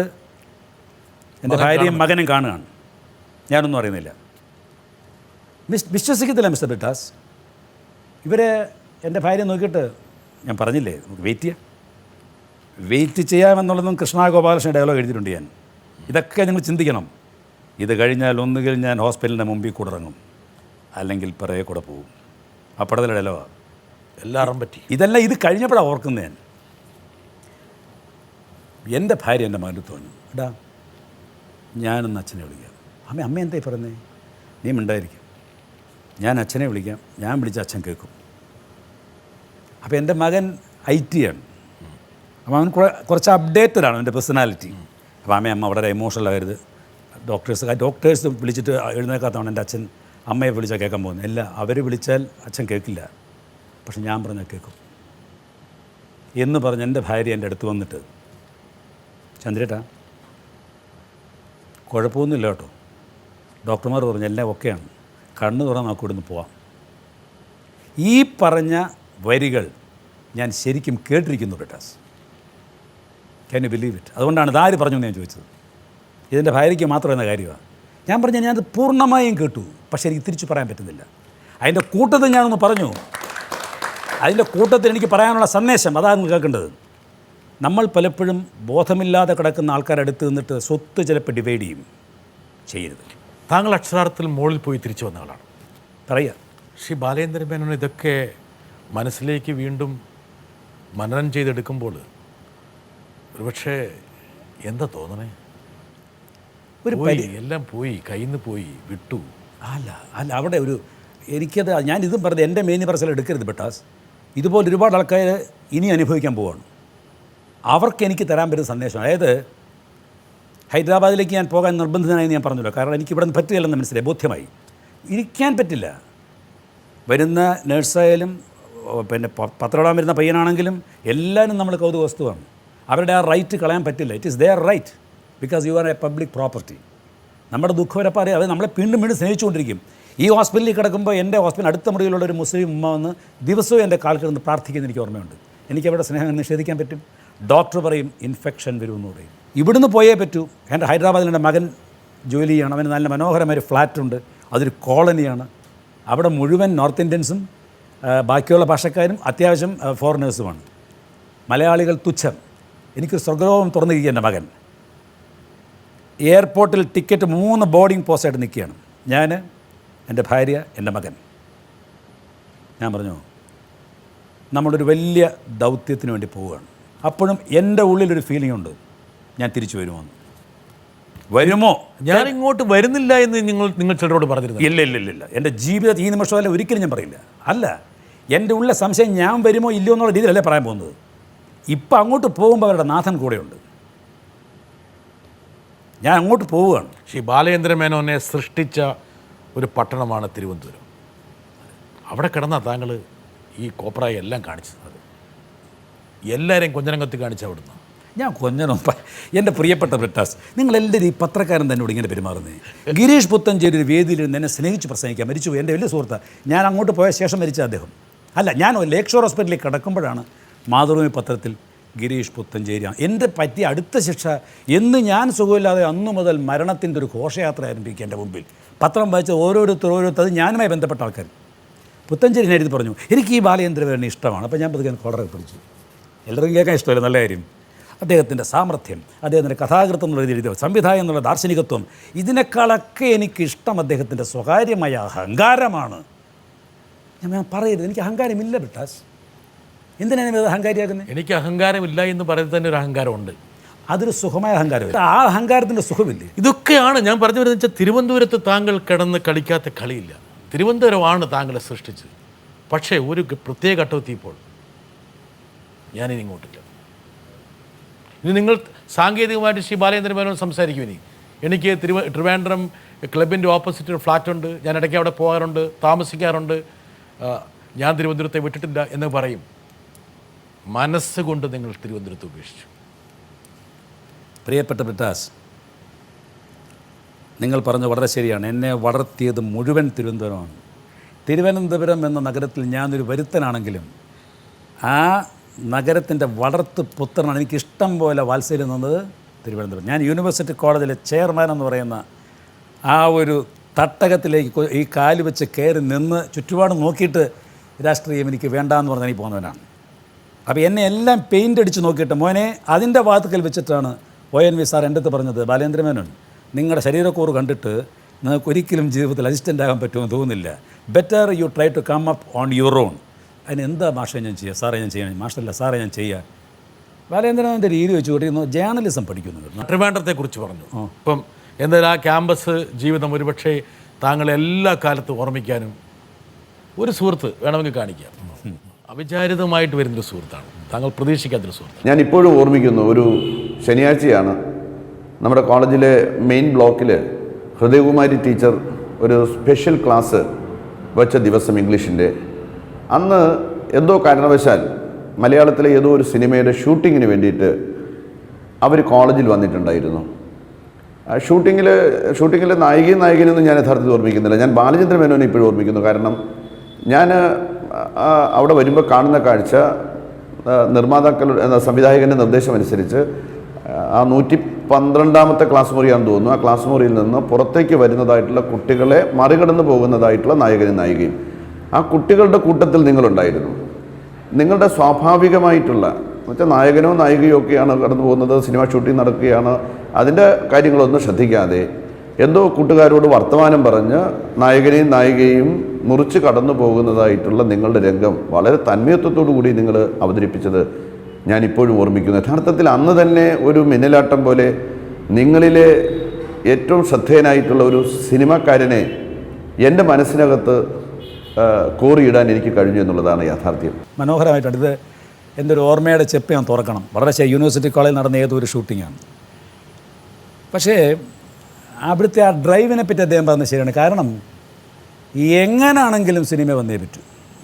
B: എൻ്റെ ഭാര്യയും മകനും കാണുകയാണ്. ഞാനൊന്നും അറിയുന്നില്ല. വിശ്വസിക്കത്തില്ല മിസ്റ്റർ ബ്രിട്ടാസ്. ഇവരെ എൻ്റെ ഭാര്യ നോക്കിയിട്ട് ഞാൻ പറഞ്ഞില്ലേ നമുക്ക് വെയിറ്റ് ചെയ്യാമെന്നുള്ളതും കൃഷ്ണ ഗോപാലകൃഷ്ണൻ ഡയലോഗ് എഴുതിയിട്ടുണ്ട് ഞാൻ. ഇതൊക്കെ നിങ്ങൾ ചിന്തിക്കണം. ഇത് കഴിഞ്ഞാൽ ഒന്നുകിൽ ഞാൻ ഹോസ്പിറ്റലിൻ്റെ മുമ്പിൽ കൂടെ ഇറങ്ങും, അല്ലെങ്കിൽ പിറകെ കൂടെ പോകും. അപ്പടത്തിലെ ഡയലോഗാണ്.
A: എല്ലാവരും പറ്റി.
B: ഇതെല്ലാം ഇത് കഴിഞ്ഞപ്പോഴാണ് ഓർക്കുന്നത് ഞാൻ. എൻ്റെ ഭാര്യ എൻ്റെ മകൻ്റെ തോന്നി, എടാ ഞാനൊന്ന് അച്ഛനെ വിളിക്കാം. അമ്മ എന്തായി പറയുന്നത്? നീ മിണ്ടായിരിക്കും, ഞാൻ അച്ഛനെ വിളിക്കാം, ഞാൻ വിളിച്ച അച്ഛൻ കേൾക്കും. അപ്പോൾ എൻ്റെ മകൻ IT ആണ്. അപ്പോൾ അവൻ കുറച്ച് അപ്ഡേറ്റഡാണ് എൻ്റെ പേഴ്സണാലിറ്റി. അപ്പോൾ അമ്മ വളരെ എമോഷണൽ ആകരുത്. ഡോക്ടേഴ്സ് വിളിച്ചിട്ട് എഴുന്നേക്കാത്തതാണ് എൻ്റെ അച്ഛൻ അമ്മയെ വിളിച്ചാൽ കേൾക്കാൻ പോകുന്നത്. ഇല്ല, അവർ വിളിച്ചാൽ അച്ഛൻ കേൾക്കില്ല, പക്ഷെ ഞാൻ പറഞ്ഞാൽ കേൾക്കും എന്ന് പറഞ്ഞ് എൻ്റെ ഭാര്യ എൻ്റെ അടുത്ത് വന്നിട്ട്, ചന്ദ്രേട്ടാ കുഴപ്പമൊന്നുമില്ല കേട്ടോ, ഡോക്ടർമാർ പറഞ്ഞു എല്ലാം ഓക്കെയാണ്, കണ്ണ് തുറന്ന് നമുക്ക് ഇവിടുന്ന് പോവാം. ഈ പറഞ്ഞ വരികൾ ഞാൻ ശരിക്കും കേട്ടിരിക്കുന്നു Brittas. Can you believe it? അതുകൊണ്ടാണ് ഇതാര് പറഞ്ഞു എന്ന് ഞാൻ ചോദിച്ചത്. ഇതിൻ്റെ ഭാര്യയ്ക്ക് മാത്രം എന്ന കാര്യമാണ് ഞാൻ പറഞ്ഞത്. ഞാനത് പൂർണ്ണമായും കേട്ടു, പക്ഷേ എനിക്ക് തിരിച്ചു പറയാൻ പറ്റുന്നില്ല. അതിൻ്റെ കൂട്ടത്തിൽ ഞാനൊന്ന് പറഞ്ഞു. അതിൻ്റെ കൂട്ടത്തിൽ എനിക്ക് പറയാനുള്ള സന്ദേശം അതാണ് കേൾക്കേണ്ടത്. നമ്മൾ പലപ്പോഴും ബോധമില്ലാതെ കിടക്കുന്ന ആൾക്കാരുടെ അടുത്ത് നിന്നിട്ട് സ്വത്ത് ചിലപ്പോൾ ഡിവൈഡ് ചെയ്യരുത്.
A: താങ്കൾ അക്ഷരാർത്ഥത്തിൽ മുകളിൽ പോയി തിരിച്ചു വന്ന ആളാണ്.
B: പറയുക
A: ശ്രീ ബാലേന്ദ്രൻ മേനോൻ ഇതൊക്കെ മനസ്സിലേക്ക് വീണ്ടും മനനം ചെയ്തെടുക്കുമ്പോൾ ഒരുപക്ഷെ എന്താ തോന്നണേ? എല്ലാം പോയി, കയ്യിൽ നിന്ന് പോയി, വിട്ടു.
B: അല്ല അവിടെ ഒരു എനിക്കത് ഞാനിതും പറഞ്ഞത് എൻ്റെ മെയിൻ പറച്ചിൽ എടുക്കരുത് ബട്ടാസ്. ഇതുപോലെ ഒരുപാട് ആൾക്കാർ ഇനി അനുഭവിക്കാൻ പോവാണ്. അവർക്ക് എനിക്ക് തരാൻ പറ്റുന്ന സന്ദേശം, അതായത് ഹൈദരാബാദിലേക്ക് ഞാൻ പോകാൻ നിർബന്ധിതനായി ഞാൻ പറഞ്ഞല്ലോ. കാരണം എനിക്ക് ഇവിടെ നിന്ന് പറ്റില്ലെന്ന് മനസ്സിലായി, ബോധ്യമായി. ഇരിക്കാൻ പറ്റില്ല. വരുന്ന നേഴ്സായാലും പിന്നെ പത്രമിടാൻ വരുന്ന പയ്യനാണെങ്കിലും എല്ലാവരും നമ്മൾ കൗതുക വസ്തുവാണ്. അവരുടെ ആ റൈറ്റ് കളയാൻ പറ്റില്ല. It is their right because you are a public property. നമ്മുടെ ദുഃഖവരപ്പം അറിയാം. അത് നമ്മളെ വീണ്ടും വീണ്ടും സ്നേഹിച്ചുകൊണ്ടിരിക്കും. ഈ ഹോസ്പിറ്റലിൽ കിടക്കുമ്പോൾ എൻ്റെ ഹോസ്പിറ്റൽ അടുത്ത മുറിയിലുള്ള ഒരു മുസ്ലിം ഉമ്മ വന്ന് ദിവസവും എൻ്റെ കാൽ കിടന്ന് പ്രാർത്ഥിക്കുന്ന എനിക്ക് ഓർമ്മയുണ്ട്. എനിക്കവിടെ സ്നേഹം നിഷേധിക്കാൻ പറ്റും? ഡോക്ടർ പറയും ഇൻഫെക്ഷൻ വരുമെന്ന് പറയും. ഇവിടുന്ന് പോയേ പറ്റൂ. എൻ്റെ ഹൈദരാബാദിൽ എൻ്റെ മകൻ ജോലി ചെയ്യണം. അവന് നല്ല മനോഹരമായൊരു ഫ്ലാറ്റുണ്ട്. അതൊരു കോളനിയാണ്. അവിടെ മുഴുവൻ നോർത്ത് ഇന്ത്യൻസും ബാക്കിയുള്ള ഭാഷക്കാരും അത്യാവശ്യം ഫോറിനേഴ്സുമാണ്. മലയാളികൾ തുച്ഛം. എനിക്കൊരു സ്വർഗ്ഗലോകം തുറന്നിരിക്കുക. എൻ്റെ മകൻ എയർപോർട്ടിൽ ടിക്കറ്റ് 3 ബോർഡിംഗ് പോസ്റ്റായിട്ട് നിൽക്കുകയാണ്. ഞാൻ, എൻ്റെ ഭാര്യ, എൻ്റെ മകൻ. ഞാൻ പറഞ്ഞു നമ്മളൊരു വലിയ ദൗത്യത്തിന് വേണ്ടി പോവുകയാണ്. അപ്പോഴും എൻ്റെ ഉള്ളിലൊരു ഫീലിംഗ് ഉണ്ട്, ഞാൻ തിരിച്ചു വരുമോ?
A: ഞാൻ ഇങ്ങോട്ട് വരുന്നില്ല എന്ന് നിങ്ങൾ ചിലരോട് പറഞ്ഞിരുന്നു.
B: ഇല്ല. എൻ്റെ ജീവിതത്തിൽ ഈ നിമിഷമല്ല, ഒരിക്കലും ഞാൻ പറയില്ല. അല്ല, എൻ്റെ ഉള്ള സംശയം ഞാൻ വരുമോ ഇല്ലയോ എന്നുള്ള രീതിയിലല്ലേ പറയാൻ പോകുന്നത്. ഇപ്പം അങ്ങോട്ട് പോകുമ്പോൾ അവരുടെ നാഥൻ കൂടെയുണ്ട്. ഞാൻ അങ്ങോട്ട് പോവുകയാണ്.
A: ശ്രീ ബാലേന്ദ്രൻ മേനോനെ സൃഷ്ടിച്ച ഒരു പട്ടണമാണ് തിരുവനന്തപുരം. അവിടെ കിടന്നാണ് താങ്കൾ ഈ കോപ്രായി എല്ലാം കാണിച്ചത്. എല്ലാവരെയും കൊഞ്ഞനങ്ങത്തി കാണിച്ച അവിടുന്ന്.
B: ഞാൻ കൊഞ്ഞനം എൻ്റെ പ്രിയപ്പെട്ട ബ്രിട്ടാസ്, നിങ്ങളെല്ലാവരും ഈ പത്രക്കാരൻ തന്നോട് ഇങ്ങനെ പെരുമാറുന്നത്. ഗിരീഷ് പുത്തഞ്ചേരി ഒരു വേദിയിൽ എന്നെ സ്നേഹിച്ച് പ്രസംഗിക്കാൻ മരിച്ചു. എൻ്റെ വലിയ സുഹൃത്താണ്. ഞാൻ അങ്ങോട്ട് പോയ ശേഷം മരിച്ച അദ്ദേഹം. അല്ല, ഞാൻ ലേക്ക് ഷോർ ഹോസ്പിറ്റലിൽ കിടക്കുമ്പോഴാണ് മാതൃഭൂമി പത്രത്തിൽ ഗിരീഷ് പുത്തഞ്ചേരി എൻ്റെ പറ്റിയ അടുത്ത ശിക്ഷ എന്ന് ഞാൻ സുഖമില്ലാതെ അന്നു മുതൽ മരണത്തിൻ്റെ ഒരു ഘോഷയാത്ര ആരംഭിക്കുക. എൻ്റെ മുമ്പിൽ പത്രം വായിച്ച ഓരോരുത്തർ ഞാനുമായി ബന്ധപ്പെട്ട ആൾക്കാർ. പുത്തഞ്ചേരി ഞാൻ എഴുതി പറഞ്ഞു എനിക്ക് ഈ ബാലേന്ദ്രൻ ഇഷ്ടമാണ്. അപ്പോൾ ഞാൻ പതുക്കെ കോളറൊക്കെ പിടിച്ചു. എല്ലാവർക്കും കേൾക്കാൻ ഇഷ്ടമല്ല, നല്ല കാര്യം. അദ്ദേഹത്തിൻ്റെ സാമർഥ്യം, അദ്ദേഹത്തിൻ്റെ കഥാകൃത്തം എന്നുള്ള രീതിയിൽ, സംവിധാനം എന്നുള്ള ദാർശനികത്വം, ഇതിനേക്കാളൊക്കെ എനിക്കിഷ്ടം അദ്ദേഹത്തിൻ്റെ സ്വകാര്യമായ അഹങ്കാരമാണ്. ഞാൻ പറയരുത്, എനിക്ക് അഹങ്കാരമില്ല ബിട്ടാസ്. എന്തിനാണ് ഇത് അഹങ്കാരിയാക്കുന്നത്?
A: എനിക്ക് അഹങ്കാരമില്ല എന്ന് പറയുന്നത് തന്നെ ഒരു അഹങ്കാരമുണ്ട്.
B: അതൊരു സുഖമായ അഹങ്കാരം. ആ അഹങ്കാരത്തിൻ്റെ സുഖമില്ലേ?
A: ഇതൊക്കെയാണ് ഞാൻ പറഞ്ഞു വരുന്നത്. വെച്ചാൽ തിരുവനന്തപുരത്ത് താങ്കൾ കിടന്ന് കളിക്കാത്ത കളിയില്ല. തിരുവനന്തപുരമാണ് താങ്കളെ സൃഷ്ടിച്ചത്. പക്ഷേ ഒരു പ്രത്യേക ഘട്ടമെത്തിയപ്പോൾ ഞാനിനി ഇങ്ങോട്ടില്ല. ഇനി നിങ്ങൾ സാങ്കേതികമായിട്ട് ശ്രീ ബാലേന്ദ്രൻ മേനോൻ സംസാരിക്കും. എനിക്ക് ട്രിവാൻഡ്രം ക്ലബിൻ്റെ ഓപ്പോസിറ്റ് ഒരു ഫ്ലാറ്റുണ്ട്, ഞാൻ ഇടയ്ക്ക് അവിടെ പോകാറുണ്ട്, താമസിക്കാറുണ്ട്, ഞാൻ തിരുവനന്തപുരത്തെ വിട്ടിട്ടില്ല എന്ന് പറയും. മനസ്സുകൊണ്ട് നിങ്ങൾ തിരുവനന്തപുരത്ത് ഉപേക്ഷിച്ചു.
B: പ്രിയപ്പെട്ട ബ്രിട്ടാസ്, നിങ്ങൾ പറഞ്ഞ വളരെ ശരിയാണ്. എന്നെ വളർത്തിയത് മുഴുവൻ തിരുവനന്തപുരമാണ്. തിരുവനന്തപുരം എന്ന നഗരത്തിൽ ഞാനൊരു വരുത്തനാണെങ്കിലും ആ നഗരത്തിൻ്റെ വളർത്തു പുത്രനാണ്. എനിക്കിഷ്ടം പോലെ വാത്സല്യം തന്നത് തിരുവനന്തപുരം. ഞാൻ യൂണിവേഴ്സിറ്റി കോളേജിലെ ചെയർമാൻ എന്ന് പറയുന്ന ആ ഒരു തട്ടകത്തിലേക്ക് ഈ കാല് വെച്ച് കയറി നിന്ന് ചുറ്റുപാട് നോക്കിയിട്ട് രാഷ്ട്രീയം എനിക്ക് വേണ്ടാന്ന് പറഞ്ഞാൽ എനിക്ക് പോകുന്നവനാണ്. അപ്പോൾ എന്നെ എല്ലാം പെയിൻ്റ് അടിച്ച് നോക്കിയിട്ട് മോനെ അതിൻ്റെ വാതുക്കൽ വെച്ചിട്ടാണ് ONV സാർ എൻ്റെ അടുത്ത് പറഞ്ഞത്, ബാലേന്ദ്രൻ മേനോൻ നിങ്ങളുടെ ശരീരക്കൂറ് കണ്ടിട്ട് നിങ്ങൾക്ക് ഒരിക്കലും ജീവിതത്തിൽ അസിസ്റ്റൻ്റ് ആകാൻ പറ്റുമെന്ന് തോന്നുന്നില്ല. Better you try to come up on your own. അതിന് എന്താ മാഷേ ഞാൻ ചെയ്യുക? സാറേ ഞാൻ ചെയ്യണം. മാഷല്ല സാറേ ഞാൻ ചെയ്യുക. ബാലേന്ദ്രൻ്റെ രീതി വെച്ച് കൊണ്ടിരുന്നു ജേർണലിസം പഠിക്കുന്നുണ്ട്.
A: ട്രിവാൻഡ്രത്തെക്കുറിച്ച് പറഞ്ഞു. ഇപ്പം എന്തായാലും ആ ക്യാമ്പസ് ജീവിതം ഒരുപക്ഷെ താങ്കളെ എല്ലാ കാലത്തും ഓർമ്മിക്കാനും ഒരു സുഹൃത്ത് വേണമെങ്കിൽ കാണിക്കാം. അവിചാരിതമായിട്ട് വരുന്നൊരു സുഹൃത്താണ് താങ്കൾ, പ്രതീക്ഷിക്കാത്തൊരു സുഹൃത്ത്.
E: ഞാൻ ഇപ്പോഴും ഓർമ്മിക്കുന്നു, ഒരു ശനിയാഴ്ചയാണ് നമ്മുടെ കോളേജിലെ മെയിൻ ബ്ലോക്കിൽ ഹൃദയകുമാരി ടീച്ചർ ഒരു സ്പെഷ്യൽ ക്ലാസ് വച്ച ദിവസം ഇംഗ്ലീഷിൻ്റെ. അന്ന് എന്തോ കാരണവശാൽ മലയാളത്തിലെ ഏതോ ഒരു സിനിമയുടെ ഷൂട്ടിങ്ങിന് വേണ്ടിയിട്ട് അവർ കോളേജിൽ വന്നിട്ടുണ്ടായിരുന്നു. ഷൂട്ടിങ്ങിൽ നായികനെയൊന്നും ഞാൻ യഥാർത്ഥത്തിൽ ഓർമ്മിക്കുന്നില്ല. ഞാൻ ബാലചന്ദ്രൻ മേനോനെ ഇപ്പോഴും ഓർമ്മിക്കുന്നു. കാരണം ഞാൻ അവിടെ വരുമ്പോൾ കാണുന്ന കാഴ്ച സംവിധായകൻ്റെ നിർദ്ദേശമനുസരിച്ച് ആ 112ാമത്തെ ക്ലാസ് മുറിയാണെന്ന് തോന്നുന്നു. ആ ക്ലാസ് മുറിയിൽ നിന്ന് പുറത്തേക്ക് വരുന്നതായിട്ടുള്ള കുട്ടികളെ മറികടന്ന് പോകുന്നതായിട്ടുള്ള നായകനും നായികയും. ആ കുട്ടികളുടെ കൂട്ടത്തിൽ നിങ്ങളുണ്ടായിരുന്നു. നിങ്ങളുടെ സ്വാഭാവികമായിട്ടുള്ള എന്നുവെച്ചാൽ നായകനോ നായികയോ ഒക്കെയാണ് കടന്നു പോകുന്നത്, സിനിമ ഷൂട്ടിംഗ് നടക്കുകയാണ്, അതിൻ്റെ കാര്യങ്ങളൊന്നും ശ്രദ്ധിക്കാതെ എന്തോ കൂട്ടുകാരോട് വർത്തമാനം പറഞ്ഞ് നായകനെയും നായികയും മുറിച്ച് കടന്നു പോകുന്നതായിട്ടുള്ള നിങ്ങളുടെ രംഗം വളരെ തന്മയത്വത്തോടു കൂടി നിങ്ങൾ അവതരിപ്പിച്ചത് ഞാനിപ്പോഴും ഓർമ്മിക്കുന്നു. യഥാർത്ഥത്തിൽ അന്ന് തന്നെ ഒരു മിന്നലാട്ടം പോലെ നിങ്ങളിലെ ഏറ്റവും ശ്രദ്ധേയനായിട്ടുള്ള ഒരു സിനിമാക്കാരനെ എൻ്റെ മനസ്സിനകത്ത് കോറിയിടാൻ എനിക്ക് കഴിഞ്ഞു എന്നുള്ളതാണ് യാഥാർത്ഥ്യം.
B: മനോഹരമായിട്ടുണ്ട്. ഇത് എൻ്റെ ഒരു ഓർമ്മയുടെ ചെപ്പ് ഞാൻ തുറക്കണം. വളരെ യൂണിവേഴ്സിറ്റി കോളേജിൽ നടന്ന ഏതൊരു ഷൂട്ടിങ്ങാണ്. പക്ഷേ അവിടുത്തെ ആ ഡ്രൈവിനെ പറ്റി അദ്ദേഹം പറഞ്ഞത് ശരിയാണ്. കാരണം എങ്ങനാണെങ്കിലും സിനിമ വന്നേ പറ്റൂ.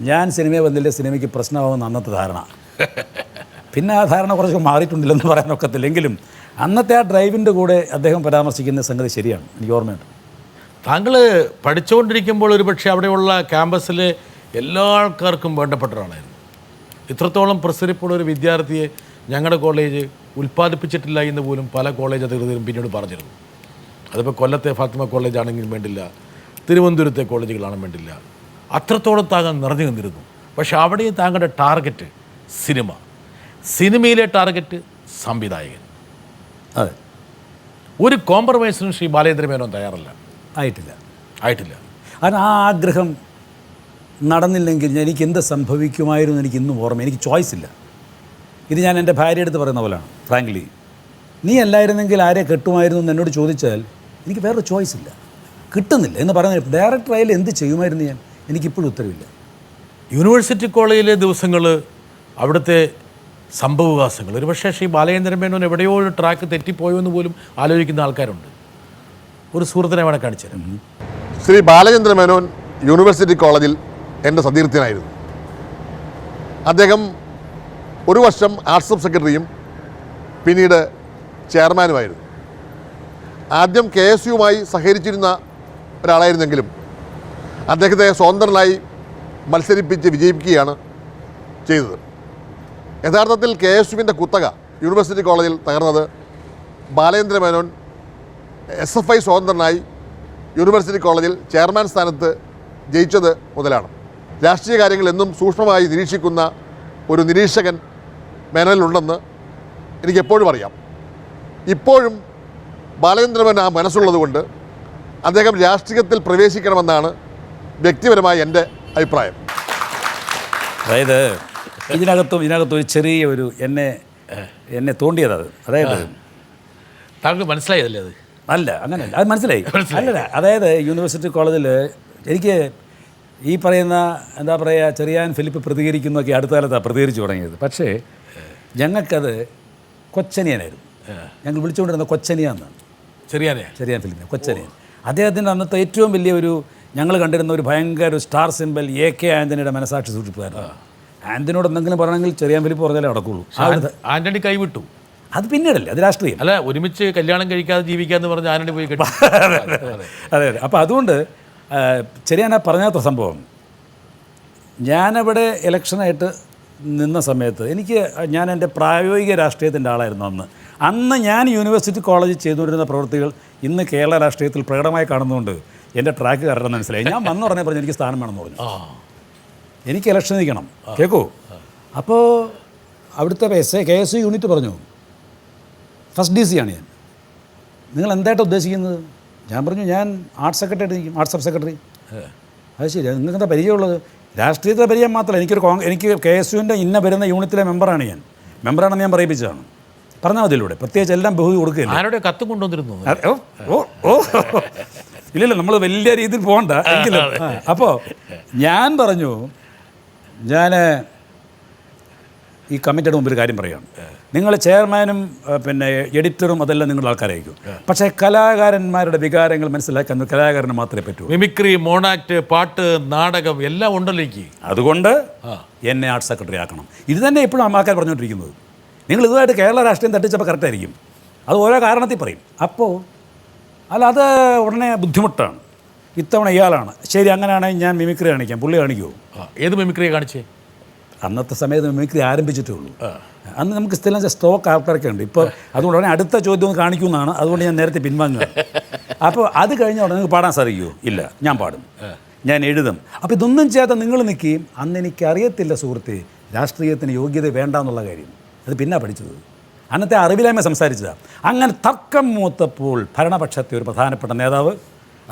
B: ഞാൻ സിനിമ വന്നില്ലേ സിനിമയ്ക്ക് പ്രശ്നമാകുമെന്ന് അന്നത്തെ ധാരണ. പിന്നെ ആ ധാരണ കുറച്ച് മാറിയിട്ടുണ്ടില്ലെന്ന് പറയാനൊക്കത്തില്ലെങ്കിലും അന്നത്തെ ആ ഡ്രൈവിൻ്റെ കൂടെ അദ്ദേഹം പരാമർശിക്കുന്ന സംഗതി ശരിയാണ്, എനിക്ക് ഓർമ്മയുണ്ട്.
A: താങ്കൾ പഠിച്ചുകൊണ്ടിരിക്കുമ്പോൾ ഒരുപക്ഷെ അവിടെയുള്ള ക്യാമ്പസിലെ എല്ലാ ആൾക്കാർക്കും വേണ്ടപ്പെട്ടവരാണായിരുന്നു. ഇത്രത്തോളം പ്രസരിപ്പുള്ള ഒരു വിദ്യാർത്ഥിയെ ഞങ്ങളുടെ കോളേജ് ഉൽപ്പാദിപ്പിച്ചിട്ടില്ല എന്ന് പോലും പല കോളേജ് അധികൃതരും പിന്നീട് പറഞ്ഞിരുന്നു. അതിപ്പോൾ കൊല്ലത്തെ ഫാത്തിമ കോളേജ് ആണെങ്കിലും വേണ്ടില്ല, തിരുവനന്തപുരത്തെ കോളേജുകളാണെങ്കിലും വേണ്ടില്ല, അത്രത്തോളം താങ്കൾ നിറഞ്ഞു നിന്നിരുന്നു. പക്ഷെ അവിടെയും താങ്കളുടെ ടാർഗറ്റ് സിനിമയിലെ ടാർഗറ്റ് സംവിധായകൻ.
B: അതെ,
A: ഒരു കോംപ്രമൈസിനും ശ്രീ ബാലേന്ദ്ര മേനോൻ തയ്യാറല്ല, ആയിട്ടില്ല.
B: കാരണം ആ ആഗ്രഹം നടന്നില്ലെങ്കിൽ എനിക്ക് എന്ത് സംഭവിക്കുമായിരുന്നു എനിക്ക് ഇന്നും ഓർമ്മ. എനിക്ക് ചോയ്സ് ഇല്ല. ഇത് ഞാൻ എൻ്റെ ഭാര്യയുടെ അടുത്ത് പറയുന്ന പോലെയാണ്. ഫ്രാങ്ക്ലി, നീ അല്ലായിരുന്നെങ്കിൽ ആരെ കെട്ടുമായിരുന്നു എന്ന് എന്നോട് ചോദിച്ചാൽ എനിക്ക് വേറൊരു ചോയ്സ് ഇല്ല, കിട്ടുന്നില്ല എന്ന് പറഞ്ഞാൽ ഡയറക്ടറായാലും എന്ത് ചെയ്യുമായിരുന്നു ഞാൻ, എനിക്കിപ്പോഴും ഉത്തരവില്ല.
A: യൂണിവേഴ്സിറ്റി കോളേജിലെ ദിവസങ്ങൾ, അവിടുത്തെ സംഭവവികാസങ്ങൾ, ഒരുപക്ഷേ ശ്രീ ബാലചന്ദ്രൻ മേനോൻ എവിടെയോ ഒരു ട്രാക്ക് തെറ്റിപ്പോയോ എന്ന് പോലും ആലോചിക്കുന്ന ആൾക്കാരുണ്ട്. ഒരു സുഹൃത്തിനെ വേണം കാണിച്ചു തരാം.
F: ശ്രീ ബാലചന്ദ്ര മേനോൻ യൂണിവേഴ്സിറ്റി കോളേജിൽ എൻ്റെ സതീർത്ഥ്യനായിരുന്നു. അദ്ദേഹം ഒരു വർഷം ആർട്സ് സബ് സെക്രട്ടറിയും പിന്നീട് ചെയർമാനുമായിരുന്നു. ആദ്യം KSUമായി സഹകരിച്ചിരുന്ന ഒരാളായിരുന്നെങ്കിലും അദ്ദേഹത്തെ സ്വതന്ത്രനായി മത്സരിപ്പിച്ച് വിജയിപ്പിക്കുകയാണ് ചെയ്തത്. യഥാർത്ഥത്തിൽ KSUവിൻ്റെ കുത്തക യൂണിവേഴ്സിറ്റി കോളേജിൽ തകർന്നത് ബാലചന്ദ്ര മേനോൻ SFI സ്വതന്ത്രനായി യൂണിവേഴ്സിറ്റി കോളേജിൽ ചെയർമാൻ സ്ഥാനത്ത് ജയിച്ചത് മുതലാണ്. രാഷ്ട്രീയ കാര്യങ്ങൾ എന്നും സൂക്ഷ്മമായി നിരീക്ഷിക്കുന്ന ഒരു നിരീക്ഷകൻ മേനോനിലുണ്ടെന്ന് എനിക്കെപ്പോഴും അറിയാം. ഇപ്പോഴും ബാലചന്ദ്ര മേനോൻ ആ മനസ്സുള്ളതുകൊണ്ട് അദ്ദേഹം രാഷ്ട്രീയത്തിൽ പ്രവേശിക്കണമെന്നാണ് വ്യക്തിപരമായ എൻ്റെ അഭിപ്രായം.
B: അതായത് ഇതിനകത്തും ഒരു ചെറിയ ഒരു എന്നെ തോണ്ടിയതത്. അതായത്
A: താങ്കൾ മനസ്സിലായതല്ലേ അത്?
B: അല്ല, അങ്ങനെയല്ല, അത് മനസ്സിലായി. അല്ലല്ല, അതായത് യൂണിവേഴ്സിറ്റി കോളേജിൽ എനിക്ക് ഈ പറയുന്ന എന്താ പറയുക, ചെറിയാൻ ഫിലിപ്പ് പ്രതികരിക്കുന്നതൊക്കെ അടുത്ത കാലത്താണ് പ്രതികരിച്ചു തുടങ്ങിയത്. പക്ഷേ ഞങ്ങൾക്കത് കൊച്ചനിയനായിരുന്നു. ഞങ്ങൾ വിളിച്ചുകൊണ്ടിരുന്ന കൊച്ചനിയാന്നാണ്. ചെറിയാൻ ഫിലിപ്പിനെ കൊച്ചനിയൻ. അദ്ദേഹത്തിൻ്റെ അന്നത്തെ ഏറ്റവും വലിയ ഒരു ഞങ്ങൾ കണ്ടിരുന്ന ഒരു ഭയങ്കര ഒരു സ്റ്റാർ സിമ്പൽ AK ആൻ്റണിയുടെ മനസാക്ഷി സൂക്ഷിപ്പുകാരനാണ്. ആൻ്റണിയോട് എന്തെങ്കിലും പറയണമെങ്കിൽ ചെറിയാൻ ഫിലിപ്പ് പറഞ്ഞാലേ നടക്കുള്ളൂ.
A: ആൻ്റണി കൈവിട്ടു.
B: അത് പിന്നീടല്ലേ, അത് രാഷ്ട്രീയം
A: അല്ല. ഒരുമിച്ച് കല്യാണം കഴിക്കാതെ ജീവിക്കാന്ന് പറഞ്ഞ് ആന്റണി പോയി കെട്ടി.
B: അതെ. അപ്പോൾ അതുകൊണ്ട് ചെറിയാൻ പറഞ്ഞാത്ത സംഭവം, ഞാനവിടെ ഇലക്ഷനായിട്ട് നിന്ന സമയത്ത് ഞാൻ എൻ്റെ പ്രായോഗിക രാഷ്ട്രീയത്തിൻ്റെ ആളായിരുന്നു. അന്ന് ഞാൻ യൂണിവേഴ്സിറ്റി കോളേജിൽ ചെയ്തുകൊണ്ടിരുന്ന പ്രവൃത്തികൾ ഇന്ന് കേരള രാഷ്ട്രീയത്തിൽ പ്രകടമായി കാണുന്നതുകൊണ്ട് എൻ്റെ ട്രാക്ക് കറക്റ്റെന്ന് മനസ്സിലായി. ഞാൻ വന്നു പറഞ്ഞ പറഞ്ഞു എനിക്ക് സ്ഥാനം വേണമെന്ന് പറഞ്ഞു. എനിക്ക് ഇലക്ഷൻ നിൽക്കണം, കേൾക്കൂ. അപ്പോൾ അവിടുത്തെ KSU യൂണിറ്റ് പറഞ്ഞു, ഫസ്റ്റ് DC ആണ് ഞാൻ, നിങ്ങൾ എന്തായിട്ട് ഉദ്ദേശിക്കുന്നത്? ഞാൻ പറഞ്ഞു ഞാൻ ആർട്സ് സെക്രട്ടറി ആയിരിക്കും, ആർട്സ് സബ് സെക്രട്ടറി. അത് ശരി, നിങ്ങൾക്ക് എന്താ പരിചയമുള്ളത്? രാഷ്ട്രീയത്തിലെ പരിചയം മാത്രമല്ല, എനിക്ക് KSUവിൻ്റെ ഇന്ന വരുന്ന യൂണിറ്റിലെ മെമ്പറാണ് ഞാൻ പറയിപ്പിച്ചതാണ്. പറഞ്ഞാൽ മതിയിലൂടെ, പ്രത്യേകിച്ച് എല്ലാം ബഹുതി കൊടുക്കുകയില്ല.
A: ആരുടെ കത്ത് കൊണ്ടുവന്നിരുന്നു?
B: ഇല്ലല്ലോ, നമ്മൾ വലിയ രീതിയിൽ പോകണ്ട എങ്കിലും. അപ്പോൾ ഞാൻ പറഞ്ഞു, ഞാൻ ഈ കമ്മിറ്റിയുടെ മുമ്പിൽ കാര്യം പറയുകയാണ്, നിങ്ങൾ ചെയർമാനും പിന്നെ എഡിറ്ററും അതെല്ലാം നിങ്ങളുടെ ആൾക്കാരായിരിക്കും, പക്ഷേ കലാകാരന്മാരുടെ വികാരങ്ങൾ മനസ്സിലാക്കാൻ കലാകാരന് മാത്രമേ പറ്റൂ.
A: മിമിക്രി, മോണാക്ട്, പാട്ട്, നാടകം എല്ലാം ഉണ്ടല്ലോ.
B: അതുകൊണ്ട് എന്നെ ആർട്സ് സെക്രട്ടറി ആക്കണം. ഇത് തന്നെ എപ്പോഴും ആൾക്കാർ പറഞ്ഞുകൊണ്ടിരിക്കുന്നത്. നിങ്ങൾ ഇതുമായിട്ട് കേരള രാഷ്ട്രീയം തട്ടിച്ചപ്പോൾ കറക്റ്റായിരിക്കും, അത് ഓരോ കാരണത്തിൽ പറയും. അപ്പോൾ അത് ഉടനെ ബുദ്ധിമുട്ടാണ്. ഇത്തവണ ഇയാളാണ് ശരി, അങ്ങനെയാണെങ്കിൽ ഞാൻ മിമിക്രി കാണിക്കാം. പുള്ളി കാണിക്കുമോ?
A: ഏത് മിമിക്രിയെ കാണിച്ചേ?
B: അന്നത്തെ സമയത്ത് മിമിക്രി ആരംഭിച്ചിട്ടേ ഉള്ളൂ. അന്ന് നമുക്ക് സ്ഥിരം സ്റ്റോക്ക് ആൾക്കാരൊക്കെ ഉണ്ട്. ഇപ്പോൾ അതുകൊണ്ട് ഉടനെ അടുത്ത ചോദ്യം ഒന്ന് കാണിക്കുമെന്നാണ്, അതുകൊണ്ട് ഞാൻ നേരത്തെ പിൻവാങ്ങുക. അപ്പോൾ അത് കഴിഞ്ഞ ഉടനെ നിങ്ങൾക്ക് പാടാൻ സാധിക്കുമോ? ഇല്ല, ഞാൻ പാടും. ഞാൻ എഴുതും. അപ്പോൾ ഇതൊന്നും ചെയ്യാത്ത നിങ്ങൾ നിൽക്കുകയും അന്ന് എനിക്കറിയത്തില്ല സുഹൃത്തെ രാഷ്ട്രീയത്തിന് യോഗ്യത വേണ്ട എന്നുള്ള കാര്യം. അത് പിന്നെ പഠിച്ചത്, അന്നത്തെ അറിവില്ലായ്മ സംസാരിച്ചതാണ്. അങ്ങനെ തർക്കം മൂത്തപ്പോൾ ഭരണപക്ഷത്തെ ഒരു പ്രധാനപ്പെട്ട നേതാവ്,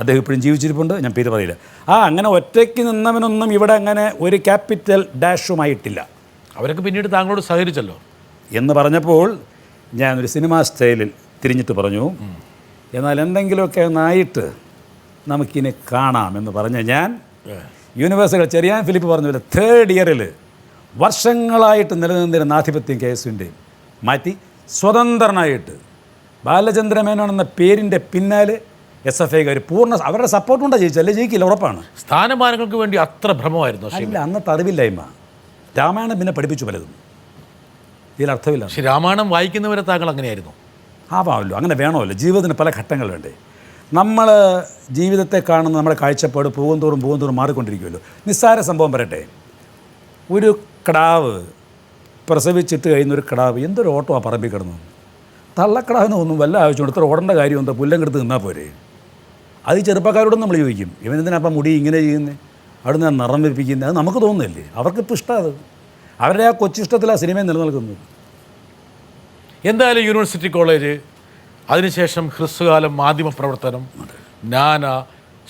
B: അദ്ദേഹം ഇപ്പോഴും ജീവിച്ചിരിപ്പുണ്ട്, ഞാൻ പേര് പറയില്ല, അങ്ങനെ ഒറ്റയ്ക്ക് നിന്നവനൊന്നും ഇവിടെ അങ്ങനെ ഒരു ക്യാപിറ്റൽ ഡാഷുമായിട്ടില്ല.
A: അവരൊക്കെ പിന്നീട് താങ്കളോട് സഹകരിച്ചല്ലോ
B: എന്ന് പറഞ്ഞപ്പോൾ ഞാനൊരു സിനിമാ സ്റ്റൈലിൽ തിരിഞ്ഞിട്ട് പറഞ്ഞു, എന്നാൽ എന്തെങ്കിലുമൊക്കെ ഒന്നായിട്ട് നമുക്കിനി കാണാമെന്ന് പറഞ്ഞ് ഞാൻ യൂണിവേഴ്സിറ്റി ചെറിയാൻ ഫിലിപ്പ് പറഞ്ഞ 3rd ഇയറിൽ വർഷങ്ങളായിട്ട് നിലനിന്നിരുന്ന ആധിപത്യം KSUവിൻ്റെ മാറ്റി സ്വതന്ത്രനായിട്ട് ബാലചന്ദ്ര മേനോൻ എന്ന പേരിൻ്റെ പിന്നാലെ SFIക്കാർ പൂർണ്ണ അവരുടെ സപ്പോർട്ടുണ്ടാ ജയിച്ചല്ലേ, ജയിക്കില്ല ഉറപ്പാണ്.
A: സ്ഥാനമാനങ്ങൾക്ക് വേണ്ടി അത്ര ഭ്രമമായിരുന്നു.
B: അല്ല, അന്നത്തെ അറിവില്ലായ്മ. രാമായണം പിന്നെ പഠിപ്പിച്ചു പലതും, ഇതിലർത്ഥമില്ല.
A: പക്ഷേ രാമായണം വായിക്കുന്നവരെ താങ്കൾ അങ്ങനെയായിരുന്നു.
B: ആവാമല്ലോ, അങ്ങനെ വേണമല്ലോ, ജീവിതത്തിന് പല ഘട്ടങ്ങൾ വേണ്ടേ. നമ്മൾ ജീവിതത്തെ കാണുന്ന നമ്മുടെ കാഴ്ചപ്പാട് പോകും തോറും മാറിക്കൊണ്ടിരിക്കുമല്ലോ. നിസ്സാര സംഭവം പറയട്ടെ, ഒരു കിടാവ് പ്രസവിച്ചിട്ട് കഴിയുന്നൊരു കിടാവ് എന്തൊരു ഓട്ടോ ആ പറമ്പിൽ കിടന്നു, തള്ളക്കിടാവിന് ഒന്നും വല്ല ആവശ്യമുണ്ട്, ഇത്ര ഓടേണ്ട കാര്യം എന്താ, പുല്ലങ്കെടുത്ത് നിന്നാൽ പോരെ. അത് ഈ ചെറുപ്പക്കാരോടും നമ്മൾ ചോദിക്കും, ഇവനെന്തിനാപ്പം മുടി ഇങ്ങനെ ചെയ്യുന്നത്, അവിടെ നിന്ന് നിറം വെപ്പിക്കുന്നത്, അത് നമുക്ക് തോന്നുന്നില്ലേ, അവർക്കിപ്പോൾ ഇഷ്ടം അത്, അവരുടെ ആ കൊച്ചിഷ്ടത്തിൽ ആ സിനിമ നിലനിൽക്കുന്നത്.
A: എന്തായാലും യൂണിവേഴ്സിറ്റി കോളേജ്, അതിനുശേഷം ഹ്രസ്വകാലം മാധ്യമപ്രവർത്തനം, നാന,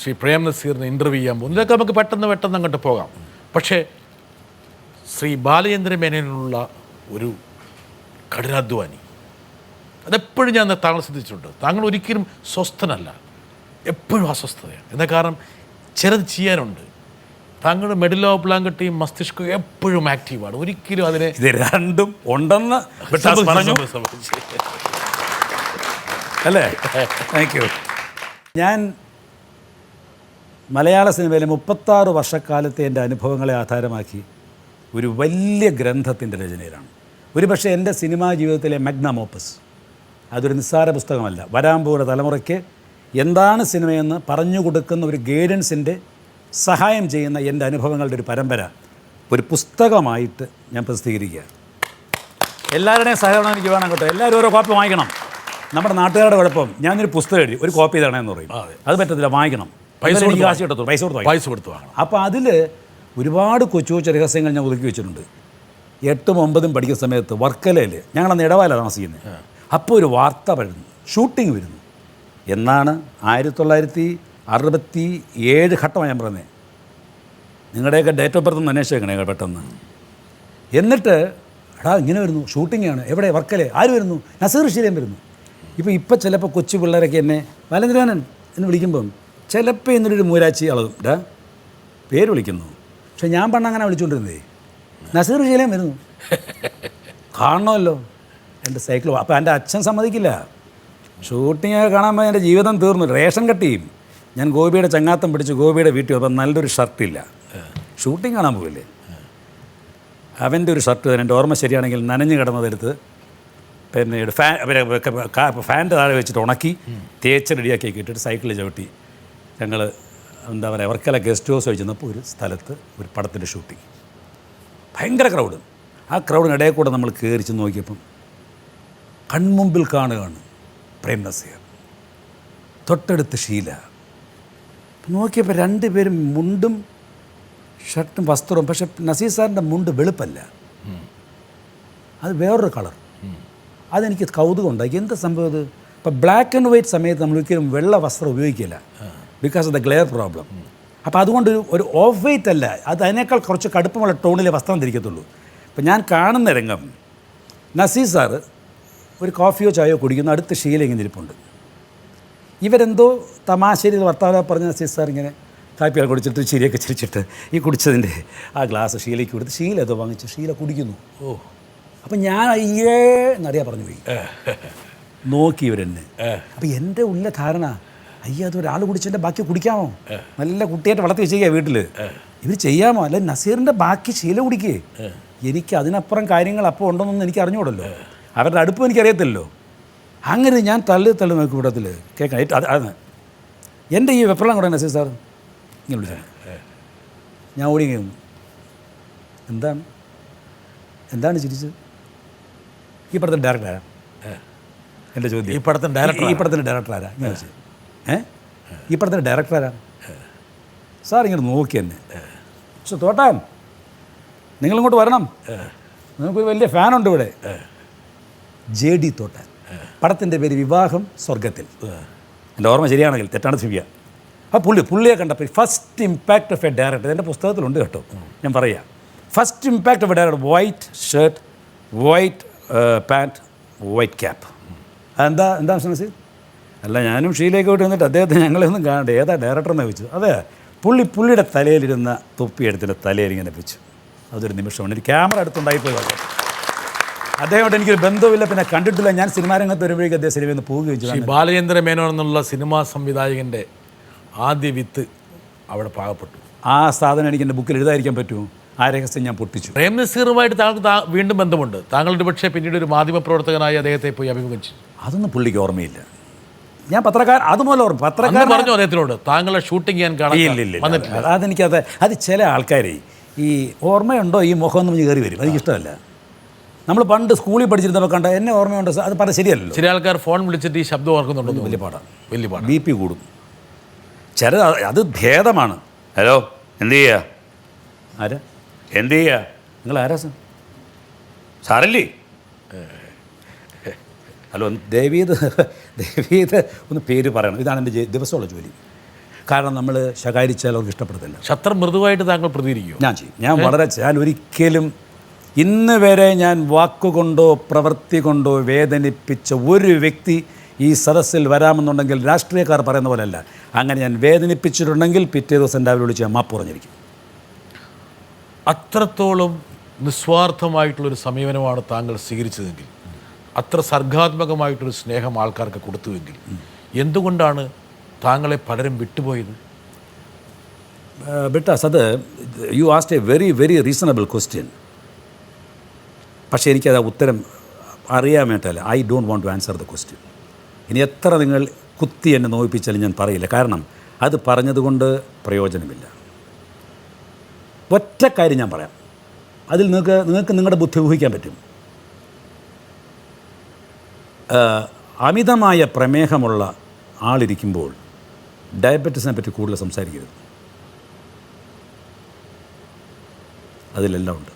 A: ശ്രീ പ്രേം നസീറിന് ഇൻ്റർവ്യൂ ചെയ്യാൻ പോകുന്നു, ഇതൊക്കെ നമുക്ക് പെട്ടെന്ന് അങ്ങോട്ട് പോകാം. പക്ഷേ ശ്രീ ബാലചന്ദ്ര മേനോനുള്ള ഒരു കഠിനാധ്വാനി, അതെപ്പോഴും ഞാൻ താങ്കൾ ശ്രദ്ധിച്ചിട്ടുണ്ട്. താങ്കൾ ഒരിക്കലും സ്വസ്ഥനല്ല, എപ്പോഴും അസ്വസ്ഥതയാണ്. എന്താ കാരണം, ചിലത് ചെയ്യാനുണ്ട്. താങ്കളുടെ മെഡൽ ഓഫ് ബ്ലാങ്കട്ടിയും മസ്തിഷ്കവും എപ്പോഴും ആക്റ്റീവാണ്, ഒരിക്കലും അതിനെ
B: ഇത് രണ്ടും ഉണ്ടെന്ന് പറഞ്ഞു അല്ലേ. Thank you. ഞാൻ മലയാള സിനിമയിലെ 36 വർഷക്കാലത്തെ എൻ്റെ അനുഭവങ്ങളെ ആധാരമാക്കി ഒരു വലിയ ഗ്രന്ഥത്തിൻ്റെ രചനയിലാണ്. ഒരുപക്ഷെ എൻ്റെ സിനിമാ ജീവിതത്തിലെ മാഗ്നം ഓപ്പസ്. അതൊരു നിസ്സാര പുസ്തകമല്ല, വരാൻ പോകുന്ന തലമുറയ്ക്ക് എന്താണ് സിനിമയെന്ന് പറഞ്ഞു കൊടുക്കുന്ന ഒരു ഗൈഡൻസിൻ്റെ സഹായം ചെയ്യുന്ന എൻ്റെ അനുഭവങ്ങളുടെ ഒരു പരമ്പര ഒരു പുസ്തകമായിട്ട് ഞാൻ പ്രസിദ്ധീകരിക്കുക. എല്ലാവരുടെയും സഹകരണം എനിക്ക് വേണം കേട്ടോ. എല്ലാവരും ഓരോ കോപ്പി വാങ്ങിക്കണം. നമ്മുടെ നാട്ടുകാരുടെ കുഴപ്പം, ഞാനൊരു പുസ്തകം എഴുതി ഒരു കോപ്പി തരണമെന്ന് പറയും, അത് പറ്റത്തില്ല, വാങ്ങിക്കണം, പൈസ കൊടുത്തു വാങ്ങണം. അപ്പോൾ അതിൽ ഒരുപാട് കൊച്ചു രഹസ്യങ്ങൾ ഞാൻ ഒതുക്കി വെച്ചിട്ടുണ്ട്. 8ഉം 9ഉം പഠിക്കുന്ന സമയത്ത് വർക്കലയിൽ, ഞങ്ങളന്ന് ഇടവാല താമസിക്കുന്നത്, അപ്പോൾ ഒരു വാർത്ത വരുന്നു, ഷൂട്ടിംഗ് വരുന്നു എന്നാണ്. 1967 ഘട്ടമാണ് ഞാൻ പറഞ്ഞത്. നിങ്ങളുടെയൊക്കെ ഡേറ്റ് ഓഫ് ബർത്ത് ഒന്ന് അന്വേഷിച്ചേക്കണേ പെട്ടെന്ന്. എന്നിട്ട് ഇങ്ങനെ വരുന്നു, ഷൂട്ടിങ്ങാണ്, എവിടെ, വർക്കലേ, ആര് വരുന്നു, നസീർ ശീലം വരുന്നു. ഇപ്പം ചിലപ്പോൾ കൊച്ചു പിള്ളേരൊക്കെ എന്നെ ബാലചന്ദ്രമേനോൻ എന്ന് വിളിക്കുമ്പം ചിലപ്പോൾ എന്നൊരു മൂരാച്ചി അളകും പേര് വിളിക്കുന്നു. പക്ഷെ ഞാൻ പണ്ടങ്ങനെ വിളിച്ചുകൊണ്ടിരുന്നേ, നസീർ ശീലം വരുന്നു, കാണണമല്ലോ എൻ്റെ സൈക്കിൾ. അപ്പോൾ എൻ്റെ അച്ഛൻ സമ്മതിക്കില്ല, ഷൂട്ടിങ്ങൊക്കെ കാണാൻ എൻ്റെ ജീവിതം തീർന്നു. റേഷൻ കട്ടിയും ഞാൻ ഗോപിയുടെ ചങ്ങാത്തം പിടിച്ച് ഗോപിയുടെ വീട്ടിൽ അപ്പം നല്ലൊരു ഷർട്ടില്ല, ഷൂട്ടിങ് കാണാൻ പോയില്ലേ, അവൻ്റെ ഒരു ഷർട്ട് എൻ്റെ ഓർമ്മ ശരിയാണെങ്കിൽ നനഞ്ഞു കിടന്നതെടുത്ത് പിന്നെ ഫാൻ്റെ താഴെ വെച്ചിട്ട് ഉണക്കി തേച്ച് റെഡിയാക്കി ഇട്ടിട്ട് സൈക്കിളിൽ ചവിട്ടി ഞങ്ങൾ എന്താ പറയുക വർക്കല ഗസ്റ്റ് ഹൗസ് വെച്ചിരുന്നപ്പോൾ ഒരു സ്ഥലത്ത് ഒരു പടത്തിൻ്റെ ഷൂട്ടിങ്, ഭയങ്കര ക്രൗഡ്. ആ ക്രൗഡിനിടയിൽ കൂടെ നമ്മൾ കയറിച്ച് നോക്കിയപ്പം കൺമുമ്പിൽ കാണുകയാണ് പ്രേം നസീർ, തൊട്ടടുത്ത് ഷീല. നോക്കിയപ്പോൾ 2 പേരും മുണ്ടും ഷർട്ടും വസ്ത്രവും, പക്ഷേ നസീർ സാറിൻ്റെ മുണ്ട് വെളുപ്പല്ല, അത് വേറൊരു കളർ. അതെനിക്ക് കൗതുകം ഉണ്ടാക്കി, എന്താ സംഭവം ഇത്. ഇപ്പോൾ ബ്ലാക്ക് ആൻഡ് വൈറ്റ് സമയത്ത് നമ്മൾ ഒരിക്കലും വെള്ള വസ്ത്രം ഉപയോഗിക്കില്ല, because of the glare problem. അപ്പോൾ അതുകൊണ്ട് ഒരു ഓഫ് വൈറ്റ് അല്ല, അത് അതിനേക്കാൾ കുറച്ച് കടുപ്പമുള്ള ടോണിലെ വസ്ത്രം ധരിക്കത്തുള്ളൂ. ഇപ്പം ഞാൻ കാണുന്ന രംഗം, നസീർ സാറ് ഒരു കോഫിയോ ചായയോ കുടിക്കുന്നു, അടുത്ത് ഷീല ഇങ്ങനെ ഇരിപ്പുണ്ട്. ഇവരെന്തോ തമാശയിൽ വർത്താനം പറഞ്ഞ നസീർ സാർ ഇങ്ങനെ കാപ്പികൾ കുടിച്ചിട്ട് ചിരിയൊക്കെ ചിരിച്ചിട്ട് ഈ കുടിച്ചതിൻ്റെ ആ ഗ്ലാസ് ഷീലയ്ക്ക് കൊടുത്ത് ഷീല ഏതോ വാങ്ങിച്ച് ഷീല കുടിക്കുന്നു. അപ്പം ഞാൻ അയ്യേ എന്നറിയാൻ പറഞ്ഞു പോയി, നോക്കി ഇവരെന്നെ. അപ്പം എൻ്റെ ഉള്ള ധാരണ, അയ്യോ അതൊരാൾ കുടിച്ചതിൻ്റെ ബാക്കി കുടിക്കാമോ, നല്ല കുട്ടിയായിട്ട് വളർത്തി വെച്ചേക്കുക വീട്ടിൽ, ഇവർ ചെയ്യാമോ, അല്ലെ നസീറിൻ്റെ ബാക്കി ശീല കുടിക്കേ. എനിക്ക് അതിനപ്പുറം കാര്യങ്ങൾ അപ്പോൾ ഉണ്ടെന്നൊന്നും എനിക്ക് അറിഞ്ഞുകൂടല്ലോ, അവരുടെ അടുപ്പം എനിക്കറിയത്തില്ലല്ലോ. അങ്ങനെ ഞാൻ തള്ളി നോക്കി കൂട്ടത്തിൽ കേൾക്കാം. അത് എൻ്റെ ഈ വെപ്രളം കൂടെ നസീർ സാർ ഇങ്ങനെ വിളിച്ചാണ്. ഞാൻ ഓടി കഴിഞ്ഞു, എന്താണ് ചിരിച്ചത്, ഈ പടത്തിൻ്റെ ഡയറക്ടർ ആരാ, എൻ്റെ ചോദ്യം. ഈ പടത്തിൻ്റെ ഡയറക്ടർ ആരാ ഇങ്ങനെ വെച്ചത്, ഈ പടത്തിൻ്റെ ഡയറക്ടർ ആരാ. സാർ ഇങ്ങനെ നോക്കി തന്നെ. പക്ഷെ തോട്ടാൻ നിങ്ങളിങ്ങോട്ട് വരണം, നിങ്ങൾക്കൊരു വലിയ ഫാനുണ്ട് ഇവിടെ. JD തോട്ടാൻ. പടത്തിൻ്റെ പേര് വിവാഹം സ്വർഗത്തിൽ. എൻ്റെ ഓർമ്മ ശരിയാണെങ്കിൽ, തെറ്റാണ് ക്ഷമിക്കുക. ആ പുള്ളിയെ കണ്ടപ്പോൾ first impact of A director, എൻ്റെ പുസ്തകത്തിലുണ്ട് കേട്ടോ, ഞാൻ പറയാം. First impact of A director, white shirt, white pant, white cap. എന്താ മനസ്സിൽ? അല്ല, ഞാനും ഷീലേക്ക് പോയിട്ട് വന്നിട്ട് അദ്ദേഹത്തെ ഞങ്ങളൊന്നും കാണണ്ടേ, ഏതാ ഡയറക്ടറെന്ന് വെച്ചു. അതെ, പുള്ളിയുടെ തലയിലിരുന്ന തൊപ്പിയെടുത്തിൻ്റെ തലയിൽ ഇങ്ങനെ വെച്ചു. അതൊരു നിമിഷമാണ്. ഒരു ക്യാമറ അടുത്തുണ്ടായിപ്പോയി. അദ്ദേഹമായിട്ട് എനിക്കൊരു ബന്ധമില്ല, പിന്നെ കണ്ടിട്ടില്ല. ഞാൻ സിനിമാ രംഗത്ത് വരുമ്പോഴേക്കും അദ്ദേഹം സിനിമയിൽ നിന്ന് പോവുകയും ചെയ്തു.
A: ബാലചന്ദ്ര മേനോൻ എന്നുള്ള സിനിമാ സംവിധായകൻ്റെ ആദ്യ വിത്ത് അവിടെ പാകപ്പെട്ടു.
B: ആ സാധനം എനിക്ക് എൻ്റെ ബുക്കിൽ എഴുതാതിരിക്കാൻ പറ്റുമോ? ആ രഹസ്യം ഞാൻ പൊട്ടിച്ചു.
A: പ്രേം നസീറുമായിട്ട് താങ്കൾക്ക് വീണ്ടും ബന്ധമുണ്ട്. താങ്കളുടെ പക്ഷേ പിന്നീട് ഒരു മാധ്യമപ്രവർത്തകനായി അദ്ദേഹത്തെ പോയി അഭിമുഖിച്ചു.
B: അതൊന്നും പുള്ളിക്ക് ഓർമ്മയില്ല. ഞാൻ പത്രക്കാരൻ, അതുപോലെ ഓർമ്മ പത്രക്കാരൻ
A: പറഞ്ഞു അദ്ദേഹത്തിനോട് താങ്കളെ ഷൂട്ടിങ് ചെയ്യാൻ കാണാൻ.
B: അതെനിക്കത് ചില ആൾക്കാരെ ഈ ഓർമ്മയുണ്ടോ ഈ മുഖം എന്ന് കയറി വരും. എനിക്കിഷ്ടമല്ല. നമ്മൾ പണ്ട് സ്കൂളിൽ പഠിച്ചിരുന്നപ്പോൾ കണ്ട എന്നെ ഓർമ്മയുണ്ടോ, അത് പറഞ്ഞ ശരിയല്ലല്ലോ.
A: ചില ആൾക്കാർ ഫോൺ വിളിച്ചിട്ട് ഈ ശബ്ദം ഓർക്കുന്നുണ്ടോ?
B: വലിയ പാടാണ്.
A: BP
B: കൂടും. അത് ഭേദമാണ്. ഹലോ, എന്ത് ചെയ്യുക? ആരാ എന്ത് ചെയ്യുക? നിങ്ങൾ ആരാ സാറല്ലേ? ഹലോ, ദേവീത് ഒന്ന് പേര് പറയണം. ഇതാണ് എൻ്റെ ദിവസമുള്ള ജോലി. കാരണം നമ്മൾ ശകാരിച്ചാൽ അവർക്ക് ഇഷ്ടപ്പെടത്തില്ല.
A: അത്ര മൃദുവായിട്ട് താങ്കൾ പ്രതികരിക്കും?
B: ഞാൻ ചെയ്യും. ഞാൻ ഒരിക്കലും ഇന്ന് വരെ ഞാൻ വാക്കുകൊണ്ടോ പ്രവൃത്തി കൊണ്ടോ വേദനിപ്പിച്ച ഒരു വ്യക്തി ഈ സദസ്സിൽ വരാമെന്നുണ്ടെങ്കിൽ രാഷ്ട്രീയക്കാർ പറയുന്ന പോലെയല്ല. അങ്ങനെ ഞാൻ വേദനിപ്പിച്ചിട്ടുണ്ടെങ്കിൽ പിറ്റേ ദിവസം രാവിലെ വിളിച്ച് ഞാൻ മാപ്പ് പറഞ്ഞിരിക്കും.
A: അത്രത്തോളം നിസ്വാർത്ഥമായിട്ടുള്ളൊരു സമീപനമാണ് താങ്കൾ സ്വീകരിച്ചതെങ്കിൽ, അത്ര സർഗാത്മകമായിട്ടൊരു സ്നേഹം ആൾക്കാർക്ക് കൊടുത്തുവെങ്കിൽ, എന്തുകൊണ്ടാണ് താങ്കളെ പലരും വിട്ടുപോയത്?
B: ബിട്ടാസ്, അത് you asked a very very reasonable question. പക്ഷേ എനിക്കത് ഉത്തരം അറിയാൻ വേണ്ടിയിട്ടല്ല. I don't want to answer the question. ഇനി എത്ര നിങ്ങൾ കുത്തി എന്നെ നോയിപ്പിച്ചാലും ഞാൻ പറയില്ല. കാരണം അത് പറഞ്ഞതുകൊണ്ട് പ്രയോജനമില്ല. ഒറ്റ കാര്യം ഞാൻ പറയാം, അതിൽ നിങ്ങൾക്ക് നിങ്ങളുടെ ബുദ്ധി ഊഹിക്കാൻ പറ്റും. അമിതമായ പ്രമേഹമുള്ള ആളിരിക്കുമ്പോൾ ഡയബറ്റീസിനെ പറ്റി കൂടുതൽ സംസാരിക്കരുത്. അതിലെല്ലാം ഉണ്ട്.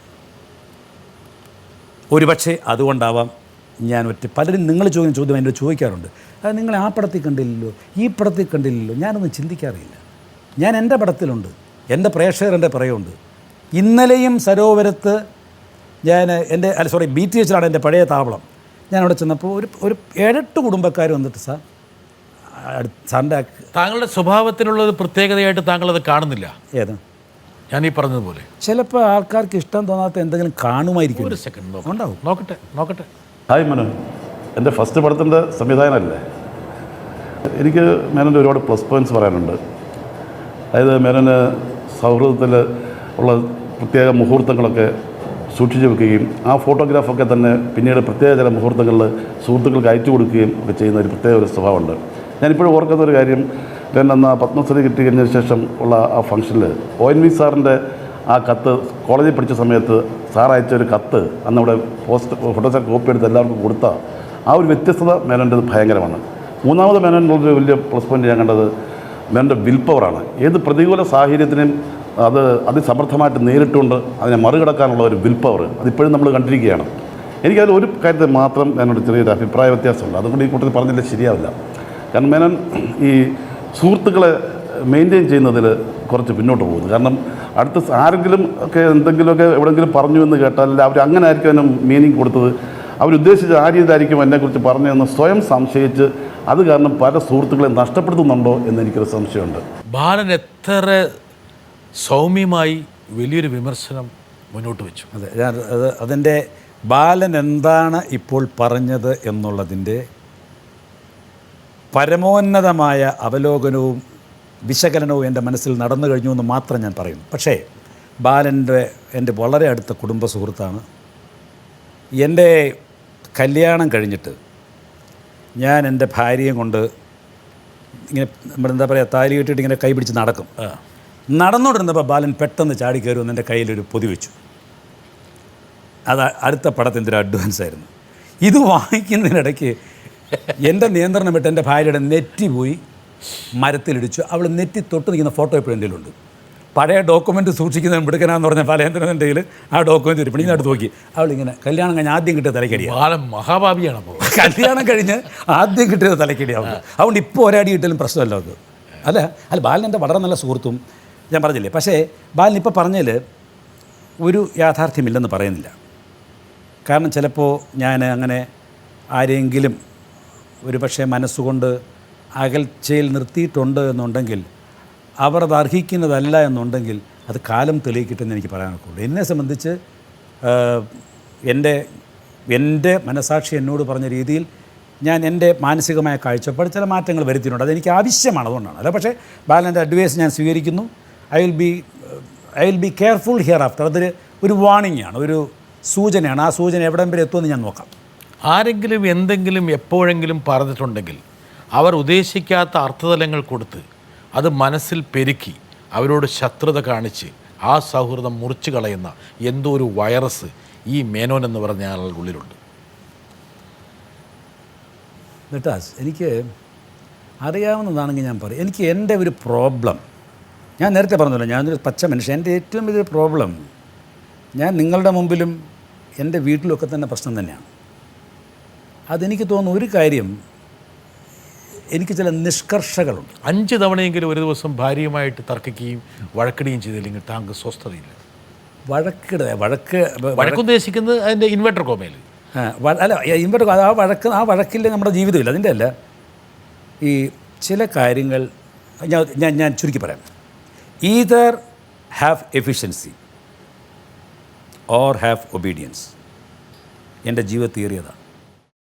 B: ഒരുപക്ഷെ അതുകൊണ്ടാവാം ഞാൻ പലരും നിങ്ങൾ ചോദ്യം എന്നോട് ചോദിക്കാറുണ്ട്. അത് നിങ്ങൾ ആ പടത്തിൽ കണ്ടില്ലല്ലോ, ഈ പടത്തിൽ കണ്ടില്ലല്ലോ. ഞാനൊന്നും ചിന്തിക്കാറില്ല. ഞാൻ എൻ്റെ പടത്തിലുണ്ട്, എൻ്റെ പ്രേക്ഷകർ എൻ്റെ പറയുണ്ട്. ഇന്നലെയും സരോവരത്ത് ഞാൻ BTH എൻ്റെ പഴയ താവളം. ഞാൻ അവിടെ ചെന്നപ്പോൾ ഒരു 7-8 കുടുംബക്കാർ വന്നിട്ട് സാറിൻ്റെ
A: താങ്കളുടെ സ്വഭാവത്തിനുള്ളത് പ്രത്യേകതയായിട്ട് താങ്കളത് കാണുന്നില്ല.
B: ഏത്?
A: ഞാൻ ഈ പറഞ്ഞതുപോലെ
B: ചിലപ്പോൾ ആൾക്കാർക്ക് ഇഷ്ടം തോന്നാത്ത എന്തെങ്കിലും കാണുമായിരിക്കും.
A: ഒരു സെക്കൻഡ് ഉണ്ടാവും. നോക്കട്ടെ.
G: ഹായ് മനോൻ, എൻ്റെ ഫസ്റ്റ് പടത്തിൻ്റെ സംവിധായകനല്ലേ. എനിക്ക് മേനോൻ്റെ ഒരുപാട് പ്ലസ് പോയിൻറ്റ്സ് പറയാനുണ്ട്. അതായത് മേനോന് സൗഹൃദത്തിൽ ഉള്ള പ്രത്യേക മുഹൂർത്തങ്ങളൊക്കെ സൂക്ഷിച്ചു വെക്കുകയും ആ ഫോട്ടോഗ്രാഫൊക്കെ തന്നെ പിന്നീട് പ്രത്യേക ചില മുഹൂർത്തങ്ങളിൽ സുഹൃത്തുക്കൾക്ക് അയച്ചു കൊടുക്കുകയും ഒക്കെ ചെയ്യുന്ന ഒരു പ്രത്യേക ഒരു സ്വഭാവമുണ്ട്. ഞാനിപ്പോഴും ഓർക്കുന്ന ഒരു കാര്യം, ഞാൻ അന്ന് പത്മശ്രീ കിട്ടി കഴിഞ്ഞതിന് ശേഷം ഉള്ള ആ ഫംഗ്ഷനിൽ ONV സാറിൻ്റെ ആ കത്ത് കോളേജിൽ പഠിച്ച സമയത്ത് സാർ അയച്ച ഒരു കത്ത് അന്ന് അവിടെ ഫോട്ടോസ്റ്റാറ്റ് കോപ്പി എടുത്ത് എല്ലാവർക്കും കൊടുത്ത ആ ഒരു വ്യത്യസ്തത മേനോൻ്റെ ഭയങ്കരമാണ്. മൂന്നാമത് മേനോനുള്ളൊരു വലിയ പ്ലസ് പോയിൻ്റ് ഞാൻ കണ്ടത് മേനോൻ്റെ വിൽ പവറാണ്. ഏത് പ്രതികൂല സാഹചര്യത്തിനും അത് അതിസമർത്ഥമായിട്ട് നേരിട്ടുകൊണ്ട് അതിനെ മറികടക്കാനുള്ള ഒരു വിൽ പവർ അതിപ്പോഴും നമ്മൾ കണ്ടിരിക്കുകയാണ്. എനിക്കതിൽ ഒരു കാര്യത്തിൽ മാത്രം എന്നോട് ചെറിയൊരു അഭിപ്രായ വ്യത്യാസമുണ്ട്. അതുകൊണ്ട് ഈ കൂട്ടത്തിൽ പറഞ്ഞില്ല ശരിയാവില്ല. കാരണം മേനോൻ ഈ സുഹൃത്തുക്കളെ മെയിൻറ്റെയിൻ ചെയ്യുന്നതിൽ കുറച്ച് പിന്നോട്ട് പോകുന്നു. കാരണം അടുത്ത ആരെങ്കിലും ഒക്കെ എന്തെങ്കിലുമൊക്കെ എവിടെയെങ്കിലും പറഞ്ഞു എന്ന് കേട്ടാൽ അവർ അങ്ങനെ ആയിരിക്കും അതിന് മീനിങ് കൊടുത്തത്, അവരുദ്ദേശിച്ച ആ രീതിയായിരിക്കും എന്നെക്കുറിച്ച് പറഞ്ഞതെന്ന് സ്വയം സംശയിച്ച് അത് കാരണം പല സുഹൃത്തുക്കളെ നഷ്ടപ്പെടുത്തുന്നുണ്ടോ എന്ന് എനിക്കൊരു സംശയമുണ്ട്.
A: ബാലൻ എത്ര സൗമ്യമായി വലിയൊരു വിമർശനം മുന്നോട്ട് വെച്ചു.
B: അതെ, അതിൻ്റെ ബാലൻ എന്താണ് ഇപ്പോൾ പറഞ്ഞത് എന്നുള്ളതിൻ്റെ പരമോന്നതമായ അവലോകനവും വിശകലനവും എൻ്റെ മനസ്സിൽ നടന്നു കഴിഞ്ഞു എന്ന് മാത്രം ഞാൻ പറയുന്നു. പക്ഷേ എൻ്റെ വളരെ അടുത്ത കുടുംബ സുഹൃത്താണ്. എൻ്റെ കല്യാണം കഴിഞ്ഞിട്ട് ഞാൻ എൻ്റെ ഭാര്യയും കൊണ്ട് ഇങ്ങനെ നമ്മളെന്താ പറയുക, താലി കെട്ടിയിട്ട് ഇങ്ങനെ കൈ പിടിച്ച് നടക്കും. നടന്നുകൊണ്ടിരുന്നപ്പോൾ ബാലൻ പെട്ടെന്ന് ചാടി കയറി വന്ന് എൻ്റെ കയ്യിലൊരു പൊതി വെച്ചു. അത് അടുത്ത പടത്തിൻ്റെ ഒരു അഡ്വാൻസ് ആയിരുന്നു. ഇത് വാങ്ങിക്കുന്നതിനിടയ്ക്ക് എൻ്റെ നിയന്ത്രണം വിട്ട് എൻ്റെ ഭാര്യയുടെ നെറ്റി പോയി മരത്തിലിടിച്ചു. അവൾ നെറ്റി തൊട്ട് നിൽക്കുന്ന ഫോട്ടോ എപ്പോഴും എൻ്റെ ഉണ്ട്. പഴയ ഡോക്യുമെൻ്റ് സൂക്ഷിക്കുന്നത് മിടുക്കനാന്ന് പറഞ്ഞ ബാലേന്ദ്രൻ്റെ കയ്യിൽ ആ ഡോക്യുമെൻ്റ് വരും. പിന്നെ അടുത്ത് നോക്കി അവളിങ്ങനെ കല്യാണം കഴിഞ്ഞ് ആദ്യം കിട്ടിയ തലക്കടിയാണ്.
A: ബാലൻ മഹാഭാവിയാണ് അപ്പോൾ.
B: കല്യാണം കഴിഞ്ഞ് ആദ്യം കിട്ടിയത് തലക്കടിയാവും. അതുകൊണ്ട് ഇപ്പോൾ ഒരടി കിട്ടലും പ്രശ്നമല്ല അത്. അല്ല ബാലൻ എൻ്റെ വളരെ നല്ല സുഹൃത്തും ഞാൻ പറഞ്ഞില്ലേ. പക്ഷേ ബാലൻ ഇപ്പോൾ പറഞ്ഞതിൽ ഒരു യാഥാർത്ഥ്യമില്ലെന്ന് പറയുന്നില്ല. കാരണം ചിലപ്പോൾ ഞാൻ അങ്ങനെ ആരെങ്കിലും ഒരു പക്ഷേ മനസ്സുകൊണ്ട് അകൽച്ചയിൽ നിർത്തിയിട്ടുണ്ട് എന്നുണ്ടെങ്കിൽ അവർ അത് അർഹിക്കുന്നതല്ല എന്നുണ്ടെങ്കിൽ അത് കാലം തെളിയിക്കട്ടെന്ന് എനിക്ക് പറയാനൊക്കെ ഉള്ളൂ. എന്നെ സംബന്ധിച്ച് എൻ്റെ മനസാക്ഷി എന്നോട് പറഞ്ഞ രീതിയിൽ ഞാൻ എൻ്റെ മാനസികമായ കാഴ്ചപ്പാട് ചില മാറ്റങ്ങൾ വരുത്തിയിട്ടുണ്ട്. അതെനിക്ക് ആവശ്യമാണ്, അതുകൊണ്ടാണ്. അല്ല പക്ഷേ ബാലൻ്റെ അഡ്വൈസ് ഞാൻ സ്വീകരിക്കുന്നു. I will be careful here after. അതൊരു ഒരു വാണിംഗ് ആണ്, ഒരു സൂചനയാണ്. ആ സൂചന എവിടം വരെ എത്തുമെന്ന് ഞാൻ നോക്കാം.
A: ആരെങ്കിലും എന്തെങ്കിലും എപ്പോഴെങ്കിലും പറഞ്ഞിട്ടുണ്ടെങ്കിൽ അവർ ഉദ്ദേശിക്കാത്ത അർത്ഥതലങ്ങൾ കൊടുത്ത് അത് മനസ്സിൽ പെരുക്കി അവരോട് ശത്രുത കാണിച്ച് ആ സൗഹൃദം മുറിച്ചു കളയുന്ന എന്തോ ഒരു വൈറസ് ഈ മേനോൻ എന്ന് പറഞ്ഞ ആളുടെ ഉള്ളിലുണ്ട്.
B: നെട്ടാസ്, എനിക്ക് അറിയാവുന്നതാണെങ്കിൽ ഞാൻ പറയും. എനിക്ക് എൻ്റെ ഒരു പ്രോബ്ലം ഞാൻ നേരത്തെ പറഞ്ഞല്ലോ, ഞാനൊരു പച്ച മനുഷ്യൻ. എൻ്റെ ഏറ്റവും വലിയൊരു പ്രോബ്ലം ഞാൻ നിങ്ങളുടെ മുമ്പിലും എൻ്റെ വീട്ടിലൊക്കെ തന്നെ പ്രശ്നം തന്നെയാണ്. അതെനിക്ക് തോന്നുന്നു ഒരു കാര്യം, എനിക്ക് ചില നിഷ്കർഷകളുണ്ട്.
A: 5 തവണയെങ്കിലും ഒരു ദിവസം ഭാര്യയുമായിട്ട് തർക്കിക്കുകയും വഴക്കിടുകയും ചെയ്തില്ലെങ്കിൽ താങ്കൾ സ്വസ്ഥതയില്ല. വഴക്കുദ്ദേശിക്കുന്നത് അതിൻ്റെ ഇൻവെർട്ടർ കോമയിൽ
B: അല്ല, ഇൻവെർട്ടർ ആ വഴക്കില്ല നമ്മുടെ ജീവിതമില്ല. അതിൻ്റെ അല്ല, ഈ ചില കാര്യങ്ങൾ ഞാൻ ചുരുക്കി പറയാം. Either have efficiency or have obedience. എൻ്റെ ജീവിതത്തിൽ ഏറിയതാണ്.